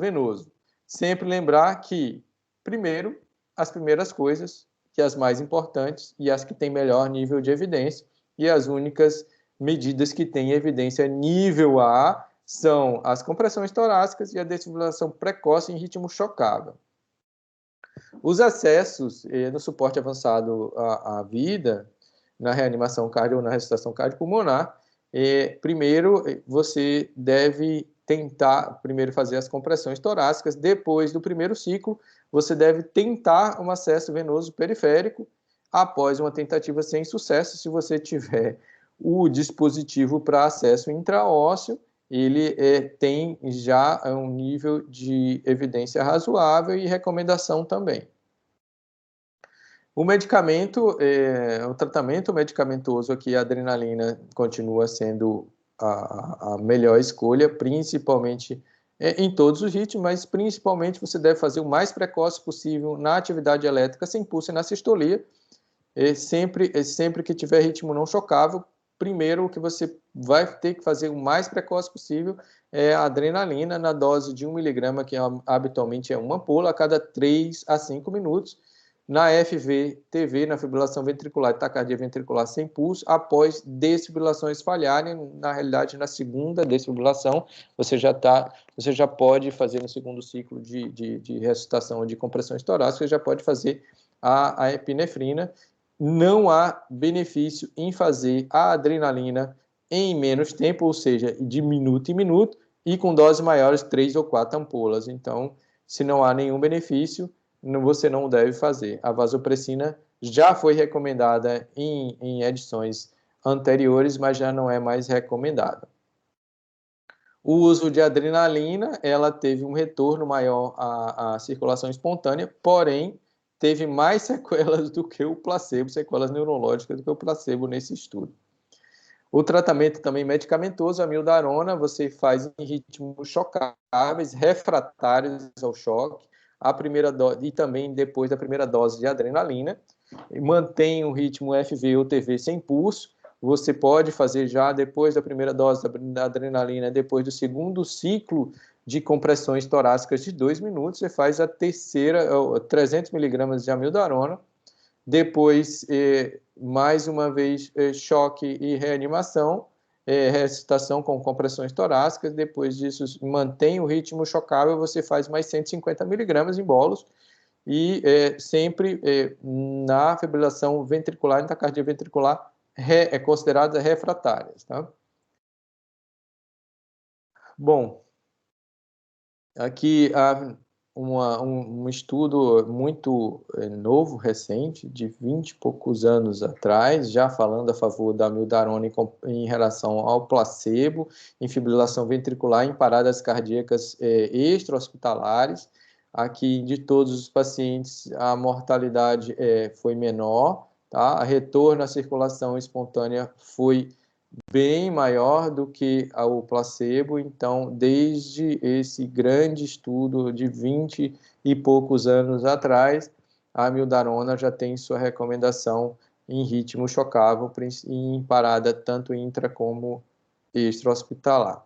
A: venoso. Sempre lembrar que, primeiro, as primeiras coisas, que as mais importantes e as que têm melhor nível de evidência, e as únicas medidas que têm evidência nível A são as compressões torácicas e a desfibrilação precoce em ritmo chocável. Os acessos no suporte avançado à vida, na reanimação cardio ou na ressuscitação cardiopulmonar, primeiro você deve tentar primeiro fazer as compressões torácicas, depois do primeiro ciclo, você deve tentar um acesso venoso periférico, após uma tentativa sem sucesso, se você tiver o dispositivo para acesso intraósseo, ele tem já um nível de evidência razoável e recomendação também. O medicamento, o tratamento medicamentoso aqui, a adrenalina continua sendo a melhor escolha, principalmente em todos os ritmos, mas principalmente você deve fazer o mais precoce possível na atividade elétrica sem pulso e na sistolia, sempre que tiver ritmo não chocável. Primeiro, o que você vai ter que fazer o mais precoce possível é a adrenalina na dose de 1 mg, que habitualmente é uma ampola, a cada 3 a 5 minutos, na FVTV, na fibrilação ventricular e taquicardia ventricular sem pulso, após desfibrilações falharem. Na realidade, na segunda desfibrilação, você já pode fazer no segundo ciclo de ressuscitação de compressões torácicas, já pode fazer a epinefrina. Não há benefício em fazer a adrenalina em menos tempo, ou seja, de minuto em minuto, e com doses maiores, 3 ou 4 ampolas. Então, se não há nenhum benefício, você não deve fazer. A vasopressina já foi recomendada em edições anteriores, mas já não é mais recomendada. O uso de adrenalina, ela teve um retorno maior à circulação espontânea, porém, teve mais sequelas do que o placebo, sequelas neurológicas do que o placebo nesse estudo. O tratamento também medicamentoso, a amiodarona, você faz em ritmos chocáveis, refratários ao choque, a primeira dose, e também depois da primeira dose de adrenalina, mantém o ritmo FV ou TV sem pulso. Você pode fazer já depois da primeira dose da adrenalina, depois do segundo ciclo de compressões torácicas de 2 minutos, você faz a terceira, 300 mg de amiodarona, depois, mais uma vez, choque e reanimação, ressuscitação com compressões torácicas. Depois disso, mantém o ritmo chocável, você faz mais 150 mg em bolos, e sempre na fibrilação ventricular e taquicardia ventricular consideradas refratárias. Tá? Bom, aqui um estudo muito novo, recente, de 20 e poucos anos atrás, já falando a favor da amiodarona em relação ao placebo, em fibrilação ventricular em paradas cardíacas extra-hospitalares. Aqui, de todos os pacientes, a mortalidade foi menor, tá? A retorno à circulação espontânea foi bem maior do que o placebo. Então, desde esse grande estudo de 20 e poucos anos atrás, a amiodarona já tem sua recomendação em ritmo chocável, em parada tanto intra como extra-hospitalar.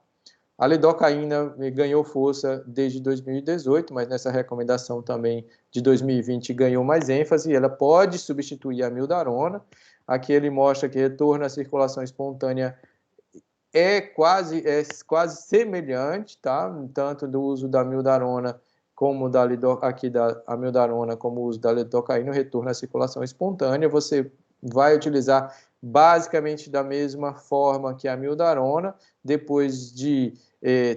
A: A lidocaína ganhou força desde 2018, mas nessa recomendação também de 2020 ganhou mais ênfase, e ela pode substituir a amiodarona. Aqui ele mostra que retorno à circulação espontânea é quase semelhante, tá? Tanto do uso da amiodarona como da amiodarona, como o uso da lidocaína, o retorno à circulação espontânea. Você vai utilizar basicamente da mesma forma que a amiodarona, depois de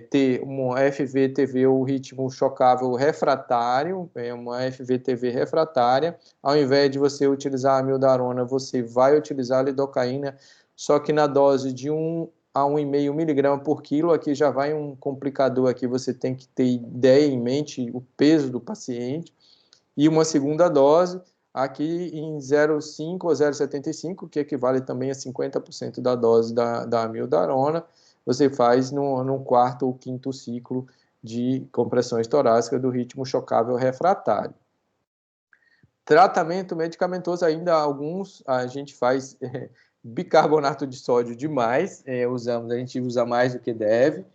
A: ter uma FVTV, ou ritmo chocável refratário, uma FVTV refratária. Ao invés de você utilizar a amiodarona, você vai utilizar a lidocaína, só que na dose de 1 a 1,5 miligrama por quilo. Aqui já vai um complicador, aqui você tem que ter ideia em mente, o peso do paciente. E uma segunda dose, aqui em 0,5 ou 0,75, que equivale também a 50% da dose da amiodarona, você faz no quarto ou quinto ciclo de compressões torácicas do ritmo chocável refratário. Tratamento medicamentoso, ainda alguns a gente faz bicarbonato de sódio demais, a gente usa mais do que deve,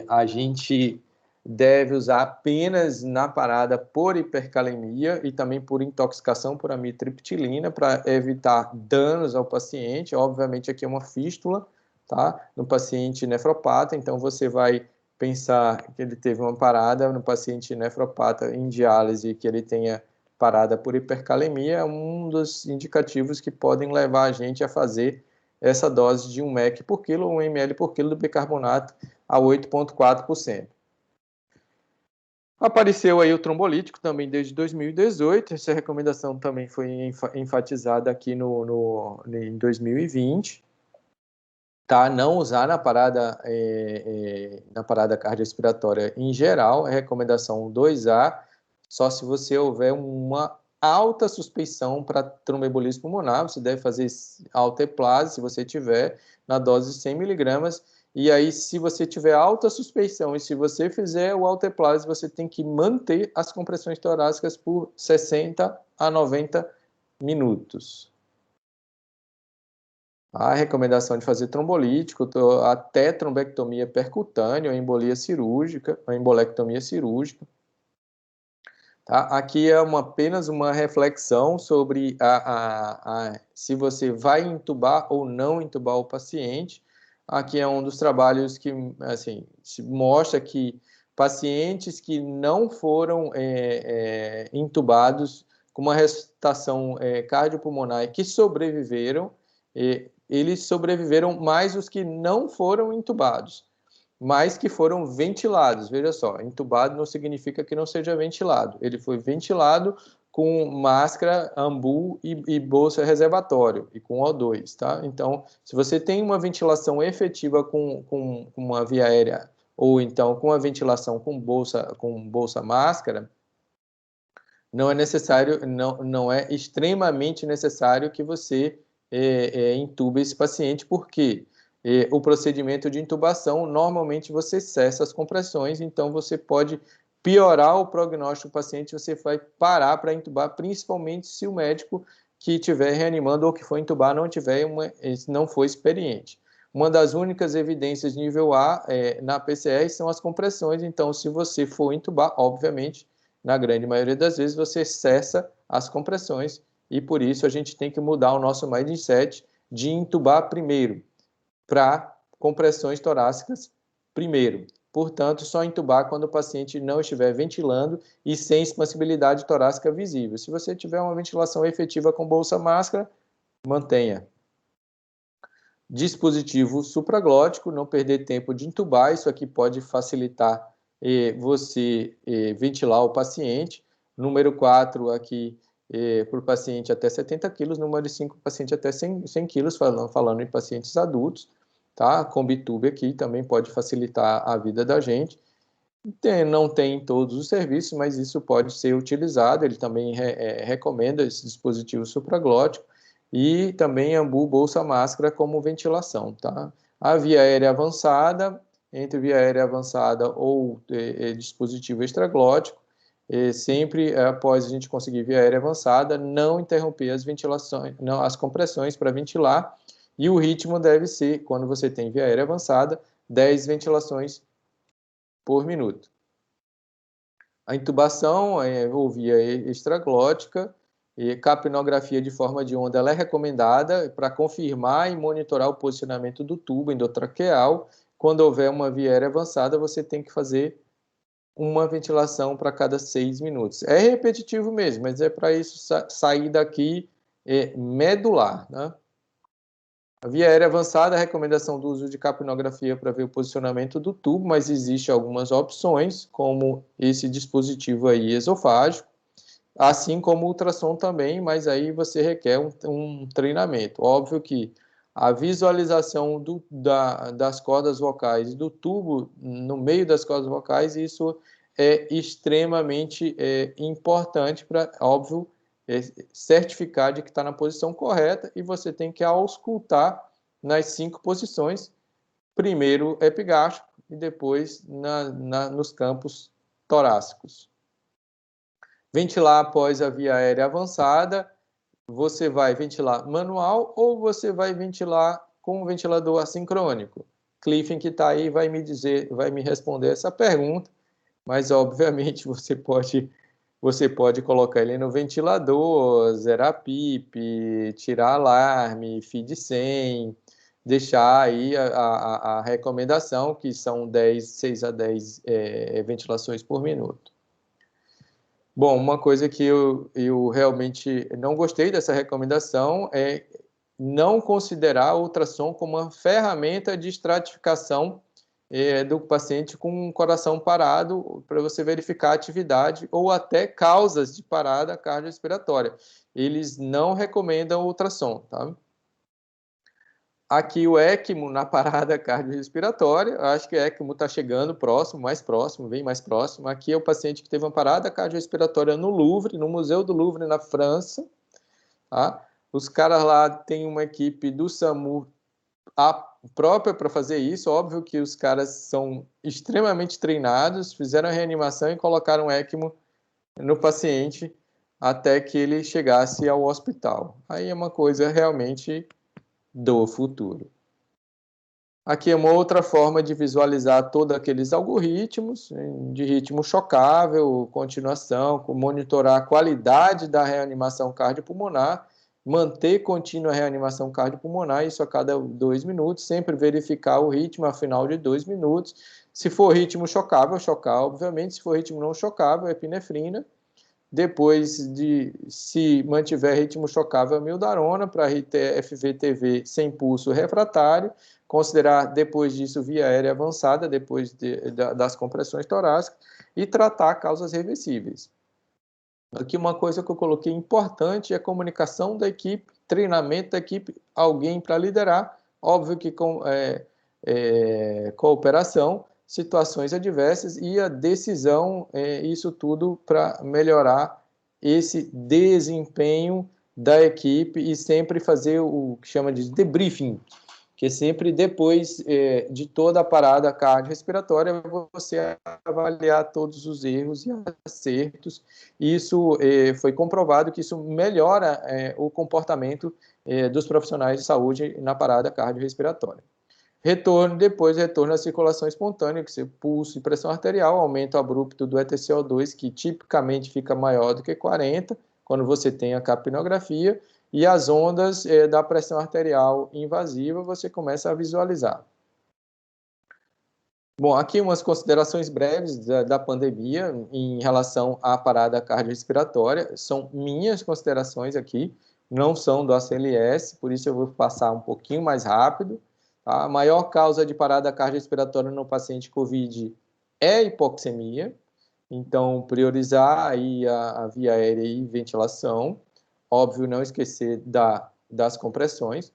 A: a gente deve usar apenas na parada por hipercalemia e também por intoxicação por amitriptilina, para evitar danos ao paciente. Obviamente aqui é uma fístula, tá? No paciente nefropata, então você vai pensar que ele teve uma parada no paciente nefropata em diálise, que ele tenha parada por hipercalemia, é um dos indicativos que podem levar a gente a fazer essa dose de 1 mEq por quilo, 1 ml por quilo do bicarbonato a 8,4%. Apareceu aí o trombolítico também desde 2018, essa recomendação também foi enfatizada aqui em 2020, tá? Não usar na parada cardiorrespiratória em geral, é recomendação 2A, só se você houver uma alta suspeição para tromboembolismo pulmonar, você deve fazer alteplase, se você tiver, na dose de 100 miligramas, e aí, se você tiver alta suspeição e se você fizer o alteplase, você tem que manter as compressões torácicas por 60 a 90 minutos. A recomendação de fazer trombolítico, até trombectomia percutânea, ou embolia cirúrgica, ou embolectomia cirúrgica. Tá? Aqui é apenas uma reflexão sobre se você vai intubar ou não intubar o paciente. Aqui é um dos trabalhos que assim, mostra que pacientes que não foram intubados com uma ressuscitação cardiopulmonar e que sobreviveram, eles sobreviveram mais os que não foram intubados, mas que foram ventilados. Veja só, entubado não significa que não seja ventilado. Ele foi ventilado com máscara, ambu e bolsa reservatório, e com O2, tá? Então, se você tem uma ventilação efetiva com uma via aérea, ou então com a ventilação com bolsa máscara, não é necessário, não é extremamente necessário que você intube esse paciente, porque o procedimento de intubação, normalmente você cessa as compressões, então você pode piorar o prognóstico do paciente, você vai parar para intubar, principalmente se o médico que estiver reanimando ou que for intubar não for experiente. Uma das únicas evidências nível A na PCR são as compressões, então se você for intubar, obviamente, na grande maioria das vezes você cessa as compressões, e por isso a gente tem que mudar o nosso mindset de intubar primeiro, para compressões torácicas primeiro. Portanto, só intubar quando o paciente não estiver ventilando e sem expansibilidade torácica visível. Se você tiver uma ventilação efetiva com bolsa máscara, mantenha. Dispositivo supraglótico, não perder tempo de intubar, isso aqui pode facilitar você ventilar o paciente. Número 4 aqui, para o paciente até 70 quilos, número 5, paciente até 100 quilos, falando em pacientes adultos, tá? Combitube aqui também pode facilitar a vida da gente. Não tem em todos os serviços, mas isso pode ser utilizado. Ele também recomenda esse dispositivo supraglótico, e também ambu, bolsa, máscara como ventilação, tá? A via aérea avançada, entre via aérea avançada ou dispositivo extraglótico, sempre após a gente conseguir via aérea avançada, não interromper as ventilações, não, as compressões para ventilar, e o ritmo deve ser, quando você tem via aérea avançada, 10 ventilações por minuto. A intubação ou via extraglótica, E capnografia de forma de onda ela é recomendada para confirmar e monitorar o posicionamento do tubo endotraqueal. Quando houver uma via aérea avançada, você tem que fazer uma ventilação para cada 6 minutos. É repetitivo mesmo, mas é para isso sair daqui medular, né? A via aérea avançada, a recomendação do uso de capnografia para ver o posicionamento do tubo, mas existem algumas opções, como esse dispositivo aí esofágico, assim como o ultrassom também, mas aí você requer um treinamento. Óbvio que a visualização das cordas vocais, do tubo no meio das cordas vocais, isso é extremamente importante para, óbvio, certificar de que está na posição correta, e você tem que auscultar nas 5 posições, primeiro epigástrico e depois nos campos torácicos. Ventilar após a via aérea avançada, você vai ventilar manual ou você vai ventilar com um ventilador assincrônico? Cliffen, que está aí, vai me responder essa pergunta, mas obviamente você pode colocar ele no ventilador, zerar PIP, tirar alarme, feed 100, deixar aí a recomendação, que são 6 a 10 ventilações por minuto. Bom, uma coisa que eu realmente não gostei dessa recomendação é não considerar o ultrassom como uma ferramenta de estratificação do paciente com o coração parado, para você verificar a atividade ou até causas de parada cardiorrespiratória. Eles não recomendam o ultrassom, tá? Aqui o ECMO na parada cardiorrespiratória, acho que o ECMO está chegando próximo, mais próximo, bem mais próximo. Aqui é o paciente que teve uma parada cardiorrespiratória no Louvre, no Museu do Louvre, na França. Tá? Os caras lá têm uma equipe do SAMU própria para fazer isso. Óbvio que os caras são extremamente treinados, fizeram a reanimação e colocaram ECMO no paciente até que ele chegasse ao hospital. Aí é uma coisa realmente do futuro. Aqui é uma outra forma de visualizar todos aqueles algoritmos de ritmo chocável, continuação, monitorar a qualidade da reanimação cardiopulmonar, manter contínua a reanimação cardiopulmonar, isso a cada 2 minutos, sempre verificar o ritmo a final de 2 minutos. Se for ritmo chocável, chocar, obviamente. Se for ritmo não chocável, epinefrina. Depois se mantiver ritmo chocável, mildarona para FVTV sem pulso refratário, considerar depois disso via aérea avançada, depois das compressões torácicas, e tratar causas reversíveis. Aqui uma coisa que eu coloquei importante é a comunicação da equipe, treinamento da equipe, alguém para liderar, óbvio que com cooperação, situações adversas e a decisão, isso tudo para melhorar esse desempenho da equipe e sempre fazer o que chama de debriefing, que é sempre depois de toda a parada cardiorrespiratória você avaliar todos os erros e acertos. Isso foi comprovado que isso melhora o comportamento dos profissionais de saúde na parada cardiorrespiratória. Depois retorno à circulação espontânea, que é pulso e pressão arterial, aumento abrupto do ETCO2, que tipicamente fica maior do que 40, quando você tem a capnografia, e as ondas da pressão arterial invasiva, você começa a visualizar. Bom, aqui umas considerações breves da pandemia em relação à parada cardiorrespiratória, são minhas considerações aqui, não são do ACLS, por isso eu vou passar um pouquinho mais rápido. A maior causa de parada cardiorrespiratória no paciente COVID é hipoxemia, então priorizar aí a via aérea e ventilação, óbvio não esquecer das compressões.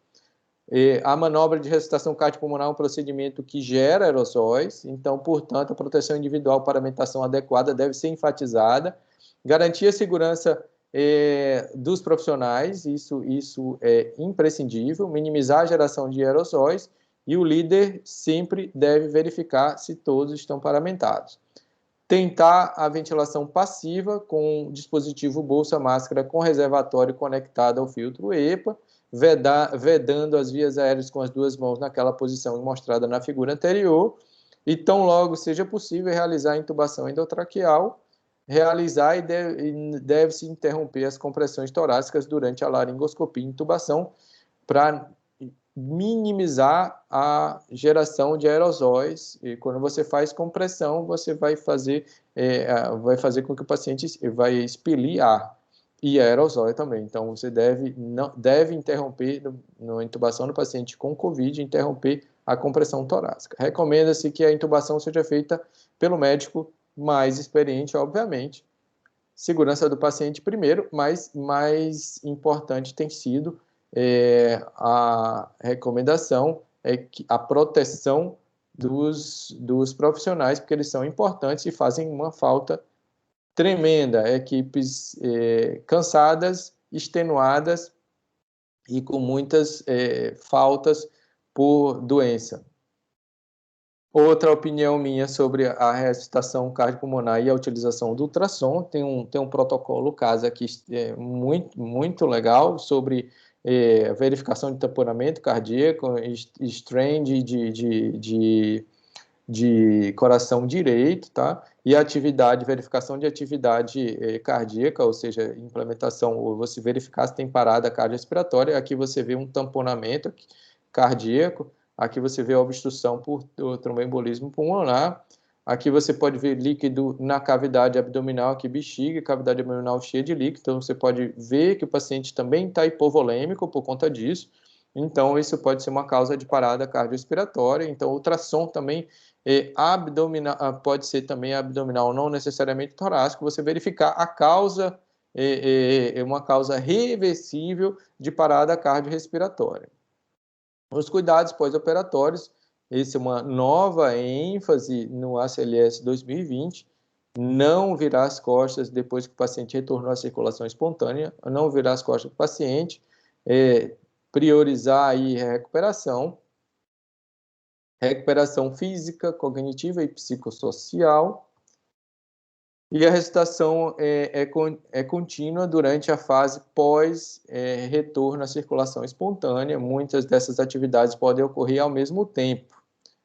A: A manobra de ressuscitação cardiopulmonar é um procedimento que gera aerossóis, então, portanto, a proteção individual para alimentação adequada deve ser enfatizada, garantir a segurança dos profissionais, isso é imprescindível, minimizar a geração de aerossóis, e o líder sempre deve verificar se todos estão paramentados. Tentar a ventilação passiva com dispositivo bolsa-máscara com reservatório conectado ao filtro EPA, vedando as vias aéreas com as 2 mãos naquela posição mostrada na figura anterior, e tão logo seja possível realizar a intubação endotraqueal, realizar e deve-se interromper as compressões torácicas durante a laringoscopia e intubação para minimizar a geração de aerosóis. E quando você faz compressão, você vai fazer com que o paciente vai expelir ar e aerosol também. Então, você deve interromper, na intubação do paciente com COVID, interromper a compressão torácica. Recomenda-se que a intubação seja feita pelo médico mais experiente, obviamente. Segurança do paciente primeiro, mas mais importante tem sido a recomendação que a proteção dos profissionais, porque eles são importantes e fazem uma falta tremenda. Equipes cansadas, extenuadas e com muitas faltas por doença. Outra opinião minha sobre a ressuscitação cardiopulmonar e a utilização do ultrassom, tem um protocolo CASA aqui muito legal sobre verificação de tamponamento cardíaco, strain de coração direito, tá? E verificação de atividade cardíaca, ou seja, implementação, ou você verificar se tem parada cardiorrespiratória. Aqui você vê um tamponamento cardíaco. Aqui você vê a obstrução por tromboembolismo pulmonar. Aqui você pode ver líquido na cavidade abdominal, aqui bexiga, cavidade abdominal cheia de líquido. Então você pode ver que o paciente também está hipovolêmico por conta disso. Então isso pode ser uma causa de parada cardiorrespiratória. Então ultrassom também pode ser também abdominal, não necessariamente torácico. Você verificar a causa, uma causa reversível de parada cardiorrespiratória. Os cuidados pós-operatórios, essa é uma nova ênfase no ACLS 2020, não virar as costas depois que o paciente retornou à circulação espontânea, não virar as costas do paciente, priorizar aí a recuperação física, cognitiva e psicossocial. E a ressuscitação é contínua durante a fase pós-retorno à circulação espontânea. Muitas dessas atividades podem ocorrer ao mesmo tempo.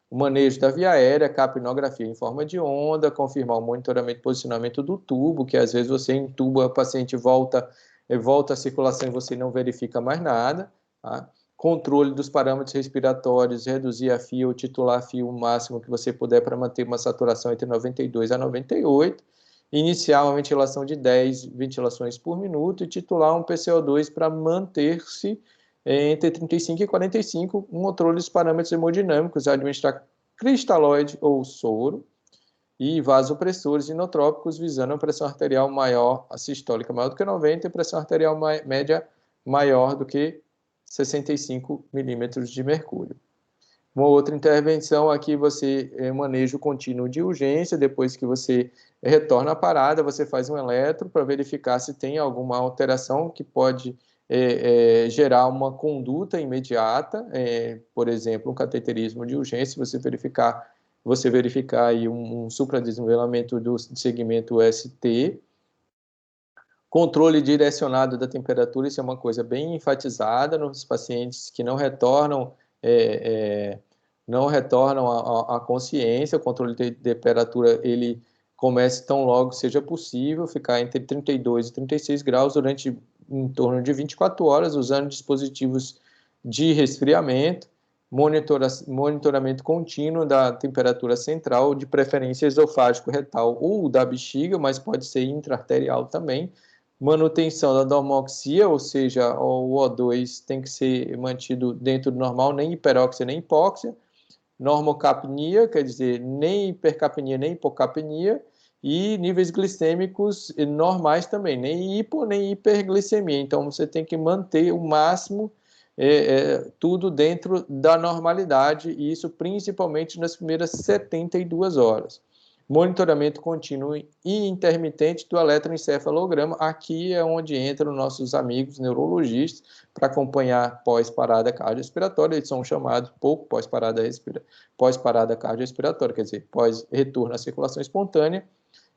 A: O manejo da via aérea, capnografia em forma de onda, confirmar o monitoramento e posicionamento do tubo, que às vezes você entuba, o paciente volta à circulação e você não verifica mais nada. Tá? Controle dos parâmetros respiratórios, reduzir a FIO, titular a FIO o máximo que você puder para manter uma saturação entre 92 a 98. Iniciar uma ventilação de 10 ventilações por minuto e titular um PCO2 para manter-se entre 35 e 45, controle dos parâmetros hemodinâmicos, administrar cristalóide ou soro e vasopressores inotrópicos visando a pressão arterial maior, a sistólica maior do que 90 e pressão arterial média maior do que 65 milímetros de mercúrio. Uma outra intervenção aqui, você manejo contínuo de urgência, depois que você retorna à parada, você faz um eletro para verificar se tem alguma alteração que pode gerar uma conduta imediata, por exemplo, um cateterismo de urgência, você verificar aí um supradesnivelamento do segmento ST. Controle direcionado da temperatura, isso é uma coisa bem enfatizada nos pacientes que não retornam à consciência. O controle de temperatura, ele começa tão logo seja possível, ficar entre 32 e 36 graus durante em torno de 24 horas, usando dispositivos de resfriamento, monitoramento contínuo da temperatura central, de preferência esofágico retal ou da bexiga, mas pode ser intraarterial também. Manutenção da dormoxia, ou seja, o O2 tem que ser mantido dentro do normal, nem hiperóxia nem hipóxia. Normocapnia, quer dizer, nem hipercapnia nem hipocapnia, e níveis glicêmicos normais também, nem hipo nem hiperglicemia. Então, você tem que manter o máximo tudo dentro da normalidade, e isso principalmente nas primeiras 72 horas. Monitoramento contínuo e intermitente do eletroencefalograma. Aqui é onde entram nossos amigos neurologistas para acompanhar pós-parada cardiorrespiratória. Eles são chamados pouco pós-parada cardiorrespiratória, quer dizer, pós-retorno à circulação espontânea.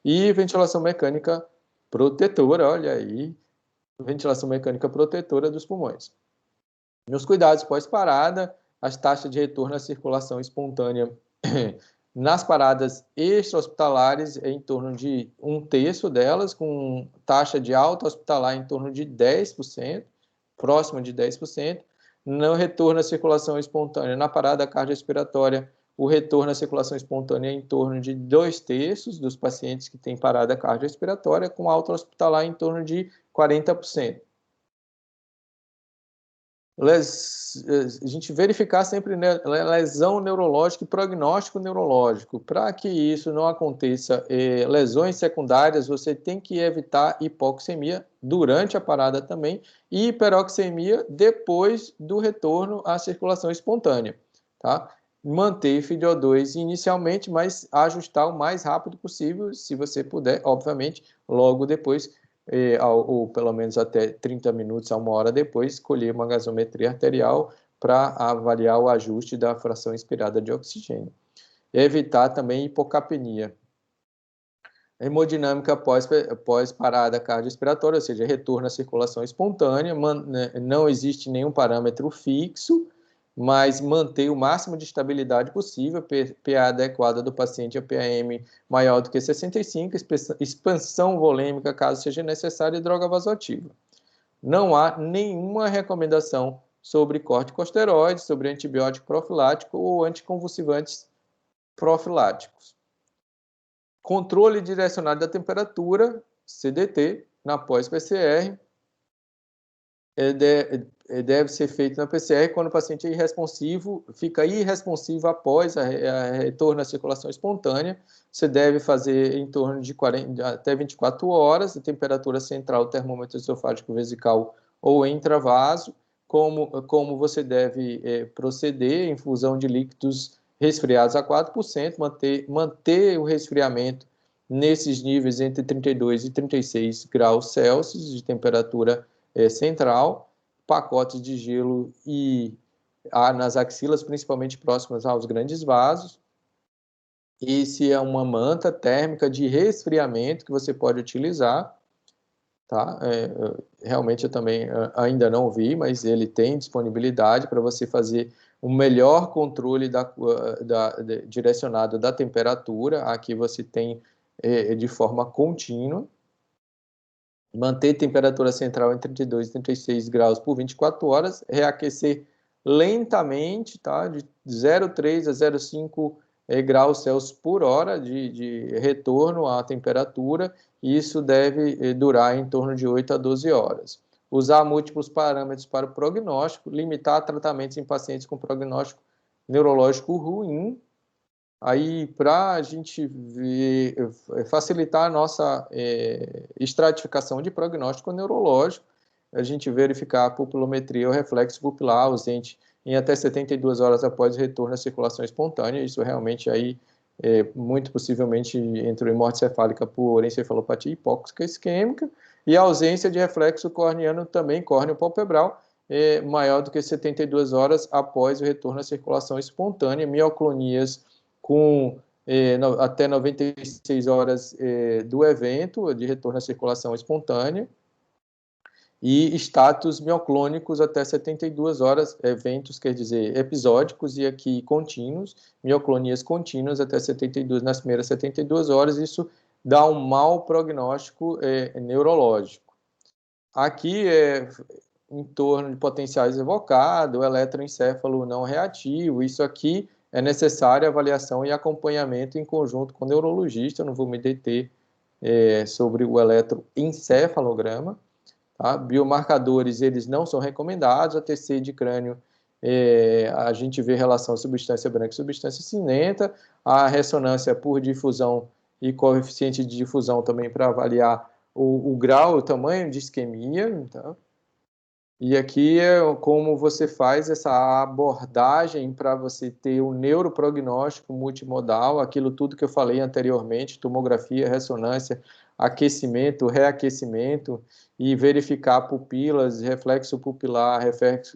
A: E ventilação mecânica protetora, olha aí, ventilação mecânica protetora dos pulmões. Nos cuidados pós-parada, as taxas de retorno à circulação espontânea Nas paradas extra-hospitalares, é em torno de 1/3 delas, com taxa de alta hospitalar em torno de 10%, próximo de 10%. No retorno à circulação espontânea, na parada cardiorrespiratória, o retorno à circulação espontânea é em torno de 2/3 dos pacientes que têm parada cardiorrespiratória, com alta hospitalar em torno de 40%. A gente verificar sempre lesão neurológica e prognóstico neurológico. Para que isso não aconteça, lesões secundárias, você tem que evitar hipoxemia durante a parada também e hiperoxemia depois do retorno à circulação espontânea, tá? Manter FiO2 inicialmente, mas ajustar o mais rápido possível, se você puder, obviamente, logo depois, ou pelo menos até 30 minutos a 1 hora depois, escolher uma gasometria arterial para avaliar o ajuste da fração inspirada de oxigênio. Evitar também hipocapnia. Hemodinâmica pós-parada cardiorrespiratória, ou seja, retorno à circulação espontânea, não existe nenhum parâmetro fixo, mas manter o máximo de estabilidade possível, PA adequada do paciente a PAM maior do que 65, expansão volêmica caso seja necessário e droga vasoativa. Não há nenhuma recomendação sobre corticosteroides, sobre antibiótico profilático ou anticonvulsivantes profiláticos. Controle direcionado da temperatura, CDT, na pós-PCR, deve ser feito na PCR quando o paciente é irresponsivo, fica irresponsivo após a retorno à circulação espontânea. Você deve fazer em torno de 40 até 24 horas, a temperatura central, termômetro esofágico vesical ou intravaso, como você deve proceder, infusão de líquidos resfriados a 4%, manter o resfriamento nesses níveis entre 32 e 36 graus Celsius de temperatura central, pacotes de gelo nas axilas, principalmente próximas aos grandes vasos. Esse é uma manta térmica de resfriamento que você pode utilizar, tá? Realmente eu também ainda não vi, mas ele tem disponibilidade para você fazer um melhor controle direcionado da temperatura. Aqui você tem de forma contínua. Manter temperatura central em 32 e 36 graus por 24 horas, reaquecer lentamente, tá? De 0,3 a 0,5 graus Celsius por hora de retorno à temperatura, e isso deve durar em torno de 8 a 12 horas. Usar múltiplos parâmetros para o prognóstico, limitar tratamentos em pacientes com prognóstico neurológico ruim. Aí, para a gente facilitar a nossa estratificação de prognóstico neurológico, a gente verificar a pupilometria ou reflexo pupilar ausente em até 72 horas após o retorno à circulação espontânea. Isso realmente aí, muito possivelmente, entrou em morte cefálica por encefalopatia hipóxica isquêmica, e a ausência de reflexo corneano também, córneo palpebral, maior do que 72 horas após o retorno à circulação espontânea, mioclonias com até 96 horas do evento de retorno à circulação espontânea, e status mioclônicos até 72 horas, eventos, quer dizer, episódicos e aqui contínuos, mioclonias contínuas até 72, nas primeiras 72 horas, isso dá um mau prognóstico neurológico. Aqui em torno de potenciais evocados, o eletroencefalo não reativo, isso aqui é necessária avaliação e acompanhamento em conjunto com o neurologista. Eu não vou me deter sobre o eletroencefalograma. Tá? Biomarcadores, eles não são recomendados. A TC de crânio, a gente vê relação substância branca e substância cinzenta. A ressonância por difusão e coeficiente de difusão também para avaliar o grau, o tamanho de isquemia. Tá? E aqui é como você faz essa abordagem para você ter um neuroprognóstico multimodal, aquilo tudo que eu falei anteriormente, tomografia, ressonância, aquecimento, reaquecimento, e verificar pupilas, reflexo pupilar,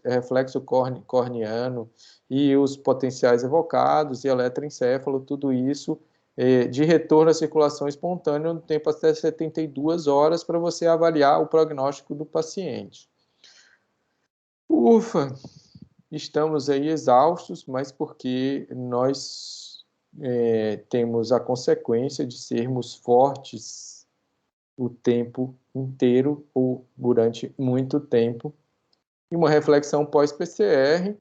A: reflexo corneano, e os potenciais evocados, e eletroencefalo, tudo isso de retorno à circulação espontânea no tempo até 72 horas para você avaliar o prognóstico do paciente. Ufa, estamos aí exaustos, mas porque nós temos a consequência de sermos fortes o tempo inteiro ou durante muito tempo. E uma reflexão pós-PCR,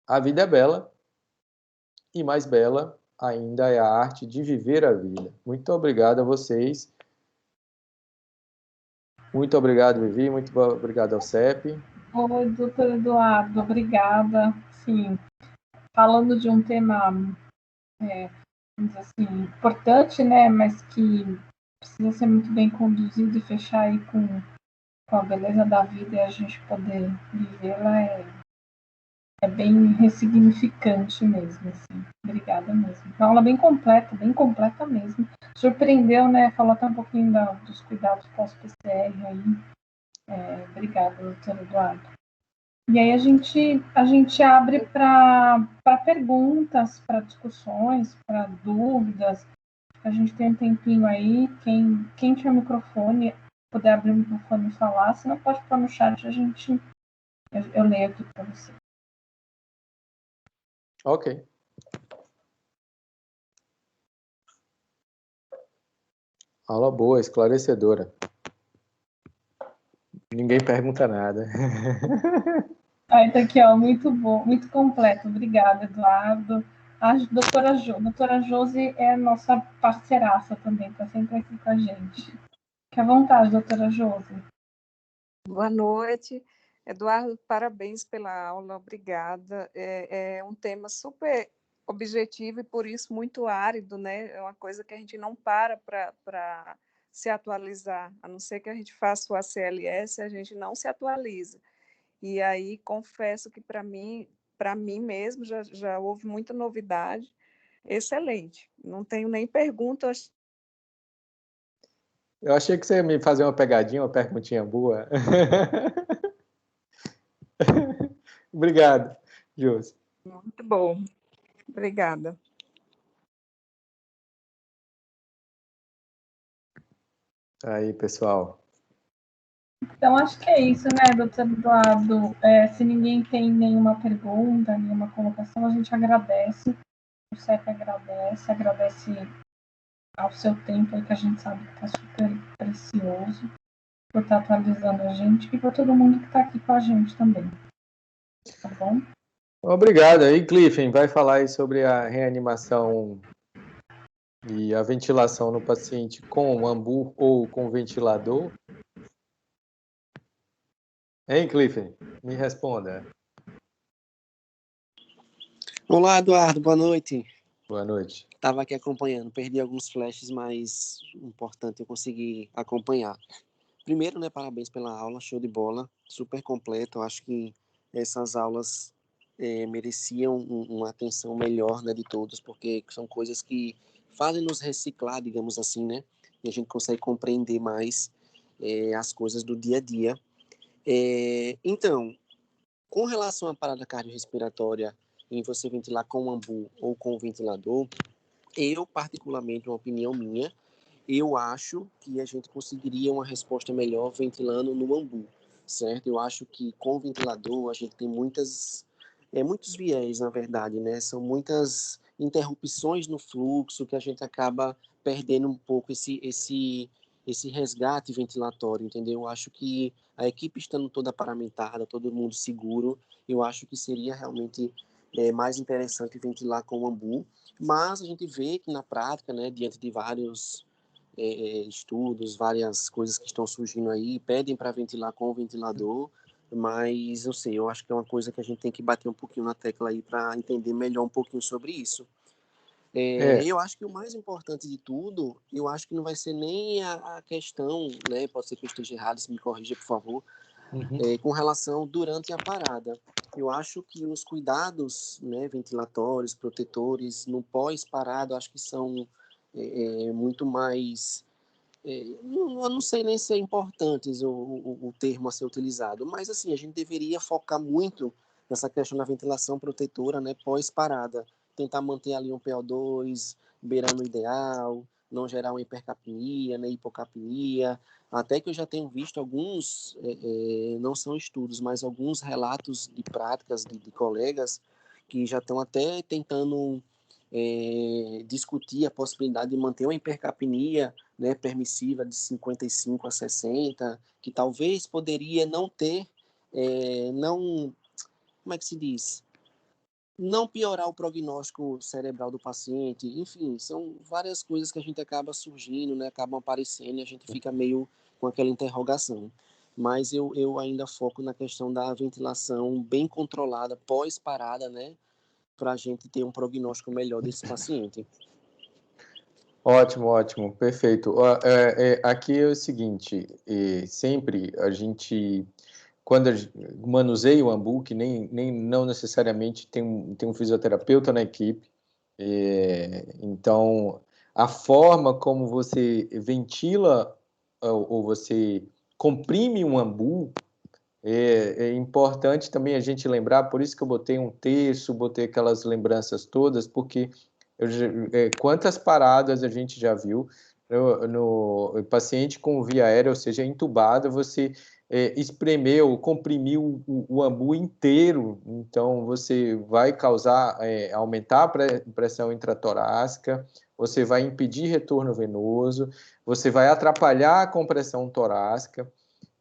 A: a vida é bela e mais bela ainda é a arte de viver a vida. Muito obrigado a vocês. Muito obrigado, Vivi. Muito obrigado ao CEP.
B: Oi, doutor Eduardo, obrigada. Sim, falando de um tema, vamos dizer assim, importante, né, mas que precisa ser muito bem conduzido e fechar aí com a beleza da vida e a gente poder vivê-la é bem ressignificante mesmo, assim. Obrigada mesmo. Uma aula bem completa mesmo. Surpreendeu, né? Falou até um pouquinho dos cuidados pós-PCR aí. Obrigada, doutor Eduardo. E aí a gente abre para perguntas, para discussões, para dúvidas. A gente tem um tempinho aí. Quem tiver microfone, puder abrir o microfone e falar, se não pode pôr no chat, eu leio aqui para você.
A: Ok. Aula boa, esclarecedora. Ninguém pergunta nada.
B: Tá aqui, ó, muito bom, muito completo. Obrigada, Eduardo. A doutora Josi é nossa parceiraça também, está sempre aqui com a gente. Fique à vontade, doutora Josi.
C: Boa noite. Eduardo, parabéns pela aula, obrigada. É um tema super objetivo e, por isso, muito árido, né? É uma coisa que a gente não para se atualizar, a não ser que a gente faça o ACLS, a gente não se atualiza. E aí, confesso que, para mim mesmo, já houve muita novidade. Excelente. Não tenho nem perguntas.
A: Eu achei que você ia me fazer uma pegadinha, uma perguntinha boa. Obrigado, Júlio.
C: Muito bom. Obrigada.
A: Aí, pessoal.
B: Então, acho que é isso, né, doutor Eduardo? Se ninguém tem nenhuma pergunta, nenhuma colocação, a gente agradece. O CEP agradece ao seu tempo, que a gente sabe que está super precioso, por estar atualizando a gente e por todo mundo que está aqui com a gente também. Tá bom?
A: Obrigado. Aí, Cliffen, vai falar aí sobre a reanimação e a ventilação no paciente com ambu ou com ventilador. Hein, Cliffen? Me responda.
D: Olá, Eduardo, boa noite.
A: Boa noite.
D: Estava aqui acompanhando, perdi alguns flashes, mas importante eu conseguir acompanhar. Primeiro, né, parabéns pela aula, show de bola, super completo. Eu acho que essas aulas mereciam uma atenção melhor, né, de todos, porque são coisas que fazem nos reciclar, digamos assim, né? E a gente consegue compreender mais as coisas do dia a dia. Então, com relação à parada cardiorrespiratória, em você ventilar com o ambu ou com o ventilador, eu, particularmente, uma opinião minha, eu acho que a gente conseguiria uma resposta melhor ventilando no ambu, certo? Eu acho que com o ventilador a gente tem muitos viés, na verdade, né? São muitas interrupções no fluxo que a gente acaba perdendo um pouco esse resgate ventilatório, entendeu? Eu acho que a equipe estando toda paramentada, todo mundo seguro, eu acho que seria realmente mais interessante ventilar com o ambu, mas a gente vê que na prática, né, diante de vários estudos, várias coisas que estão surgindo aí, pedem para ventilar com o ventilador, mas eu sei, eu acho que é uma coisa que a gente tem que bater um pouquinho na tecla aí para entender melhor um pouquinho sobre isso. Eu acho que o mais importante de tudo, eu acho que não vai ser nem a questão, né, pode ser que eu esteja errado, se me corrija, por favor, com relação durante a parada. Eu acho que os cuidados, né, ventilatórios, protetores, no pós-parada, acho que são muito mais... eu não sei nem se é importantes o termo a ser utilizado, mas assim, a gente deveria focar muito nessa questão da ventilação protetora, né, pós-parada. Tentar manter ali um PO2 beirando o ideal, não gerar uma hipercapnia, né, hipocapnia. Até que eu já tenho visto alguns, não são estudos, mas alguns relatos de práticas de colegas que já estão até tentando discutir a possibilidade de manter uma hipercapnia, né, permissiva de 55 a 60, que talvez poderia não ter, não, como é que se diz? Não piorar o prognóstico cerebral do paciente. Enfim, são várias coisas que a gente acaba surgindo, né, acabam aparecendo e a gente fica meio com aquela interrogação. Mas eu ainda foco na questão da ventilação bem controlada, pós-parada, né, para a gente ter um prognóstico melhor desse paciente.
A: Ótimo, ótimo, perfeito. Aqui é o seguinte, sempre a gente, quando manuseia o AMBU, que não necessariamente tem um fisioterapeuta na equipe, então a forma como você ventila ou você comprime um AMBU é importante também a gente lembrar, por isso que eu botei um terço, botei aquelas lembranças todas, porque quantas paradas a gente já viu no paciente com via aérea, ou seja, entubado, você espremeu, comprimiu o AMBU inteiro, então você vai causar, aumentar a pressão intratorácica, você vai impedir retorno venoso, você vai atrapalhar a compressão torácica,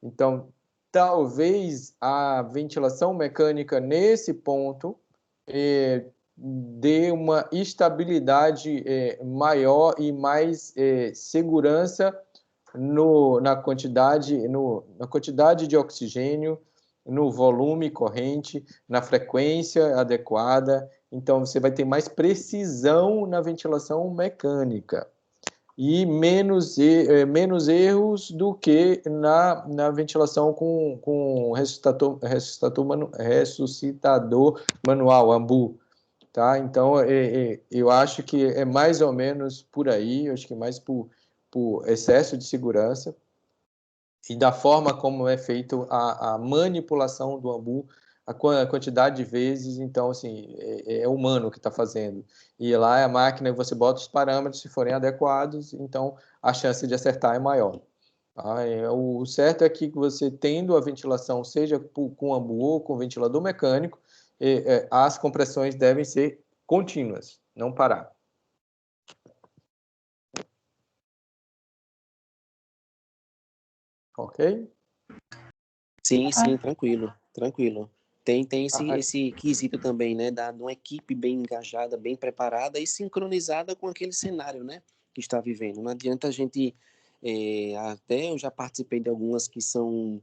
A: então talvez a ventilação mecânica nesse ponto dê uma estabilidade maior e mais segurança na quantidade de oxigênio, no volume corrente, na frequência adequada. Então, você vai ter mais precisão na ventilação mecânica e menos erros do que na ventilação com ressuscitador manual, AMBU. Tá? Então, eu acho que é mais ou menos por aí, eu acho que mais por excesso de segurança e da forma como é feita a manipulação do AMBU, a quantidade de vezes, então, assim, é humano que está fazendo. E lá é a máquina, você bota os parâmetros, se forem adequados, então a chance de acertar é maior. Tá? O certo é que você tendo a ventilação, seja com AMBU ou com ventilador mecânico, as compressões devem ser contínuas, não parar. Ok?
D: Sim, tranquilo. Tem esse quesito também, né, de uma equipe bem engajada, bem preparada e sincronizada com aquele cenário, né, que está vivendo. Não adianta a gente, até eu já participei de algumas que são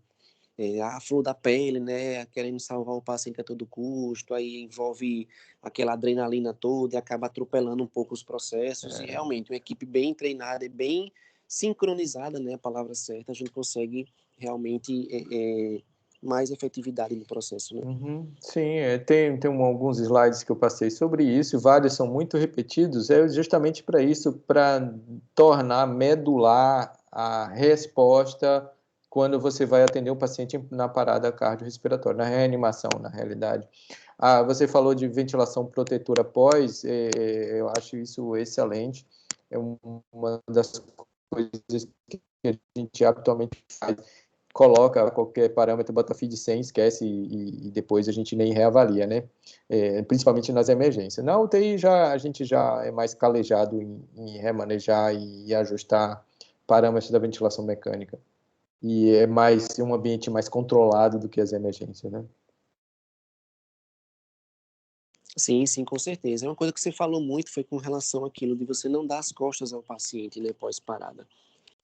D: a flor da pele, né, querendo salvar o paciente a todo custo, aí envolve aquela adrenalina toda e acaba atropelando um pouco os processos, e realmente uma equipe bem treinada e bem sincronizada, né, a palavra certa, a gente consegue realmente mais efetividade no processo, né?
A: Uhum. Sim, tem alguns slides que eu passei sobre isso, vários são muito repetidos, é justamente para isso, para tornar medular a resposta quando você vai atender o paciente na parada cardiorrespiratória, na reanimação, na realidade. Você falou de ventilação protetora pós, eu acho isso excelente, é uma das coisas que a gente habitualmente faz, coloca qualquer parâmetro, bota feed 100, esquece e depois a gente nem reavalia, né? Principalmente nas emergências. Na UTI a gente já é mais calejado em remanejar e ajustar parâmetros da ventilação mecânica. E é um ambiente mais controlado do que as emergências, né?
D: Sim, com certeza. É uma coisa que você falou muito, foi com relação àquilo de você não dar as costas ao paciente, né, pós-parada.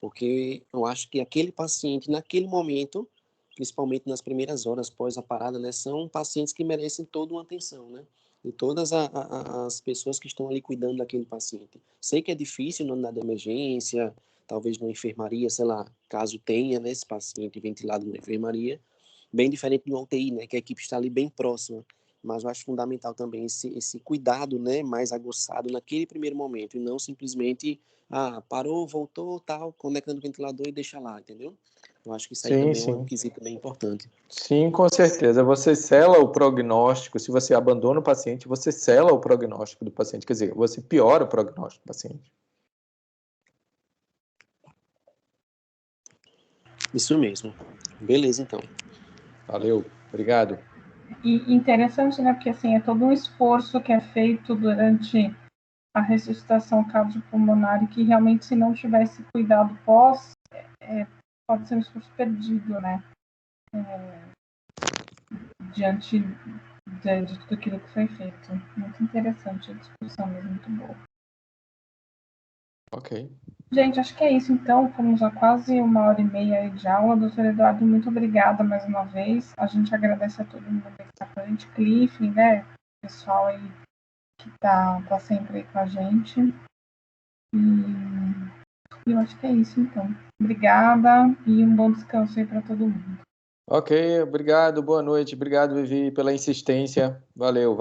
D: Porque eu acho que aquele paciente, naquele momento, principalmente nas primeiras horas pós a parada, né, são pacientes que merecem toda uma atenção, né? E todas as pessoas que estão ali cuidando daquele paciente. Sei que é difícil no andar de emergência, talvez numa enfermaria, sei lá, caso tenha, né, esse paciente ventilado na enfermaria, bem diferente do UTI, né, que a equipe está ali bem próxima. Mas eu acho fundamental também esse cuidado, né, mais aguçado naquele primeiro momento, e não simplesmente, parou, voltou, tal, conectando o ventilador e deixa lá, entendeu? Eu acho que isso aí também é um quesito bem importante.
A: Sim, com certeza. Você sela o prognóstico, se você abandona o paciente, você sela o prognóstico do paciente, quer dizer, você piora o prognóstico do paciente.
D: Isso mesmo. Beleza, então.
A: Valeu, obrigado.
B: E interessante, né, porque assim, é todo um esforço que é feito durante a ressuscitação cardiopulmonar e que realmente, se não tivesse cuidado pós, pode ser um esforço perdido, né? Diante de tudo aquilo que foi feito. Muito interessante a discussão mesmo, muito boa.
A: Ok.
B: Gente, acho que é isso, então. Fomos a quase 1h30 aí de aula. Doutor Eduardo, muito obrigada mais uma vez. A gente agradece a todo mundo que está com a gente. Cliff, né? O pessoal aí que tá sempre aí com a gente. E eu acho que é isso, então. Obrigada e um bom descanso aí para todo mundo.
A: Ok, obrigado, boa noite. Obrigado, Vivi, pela insistência. Valeu.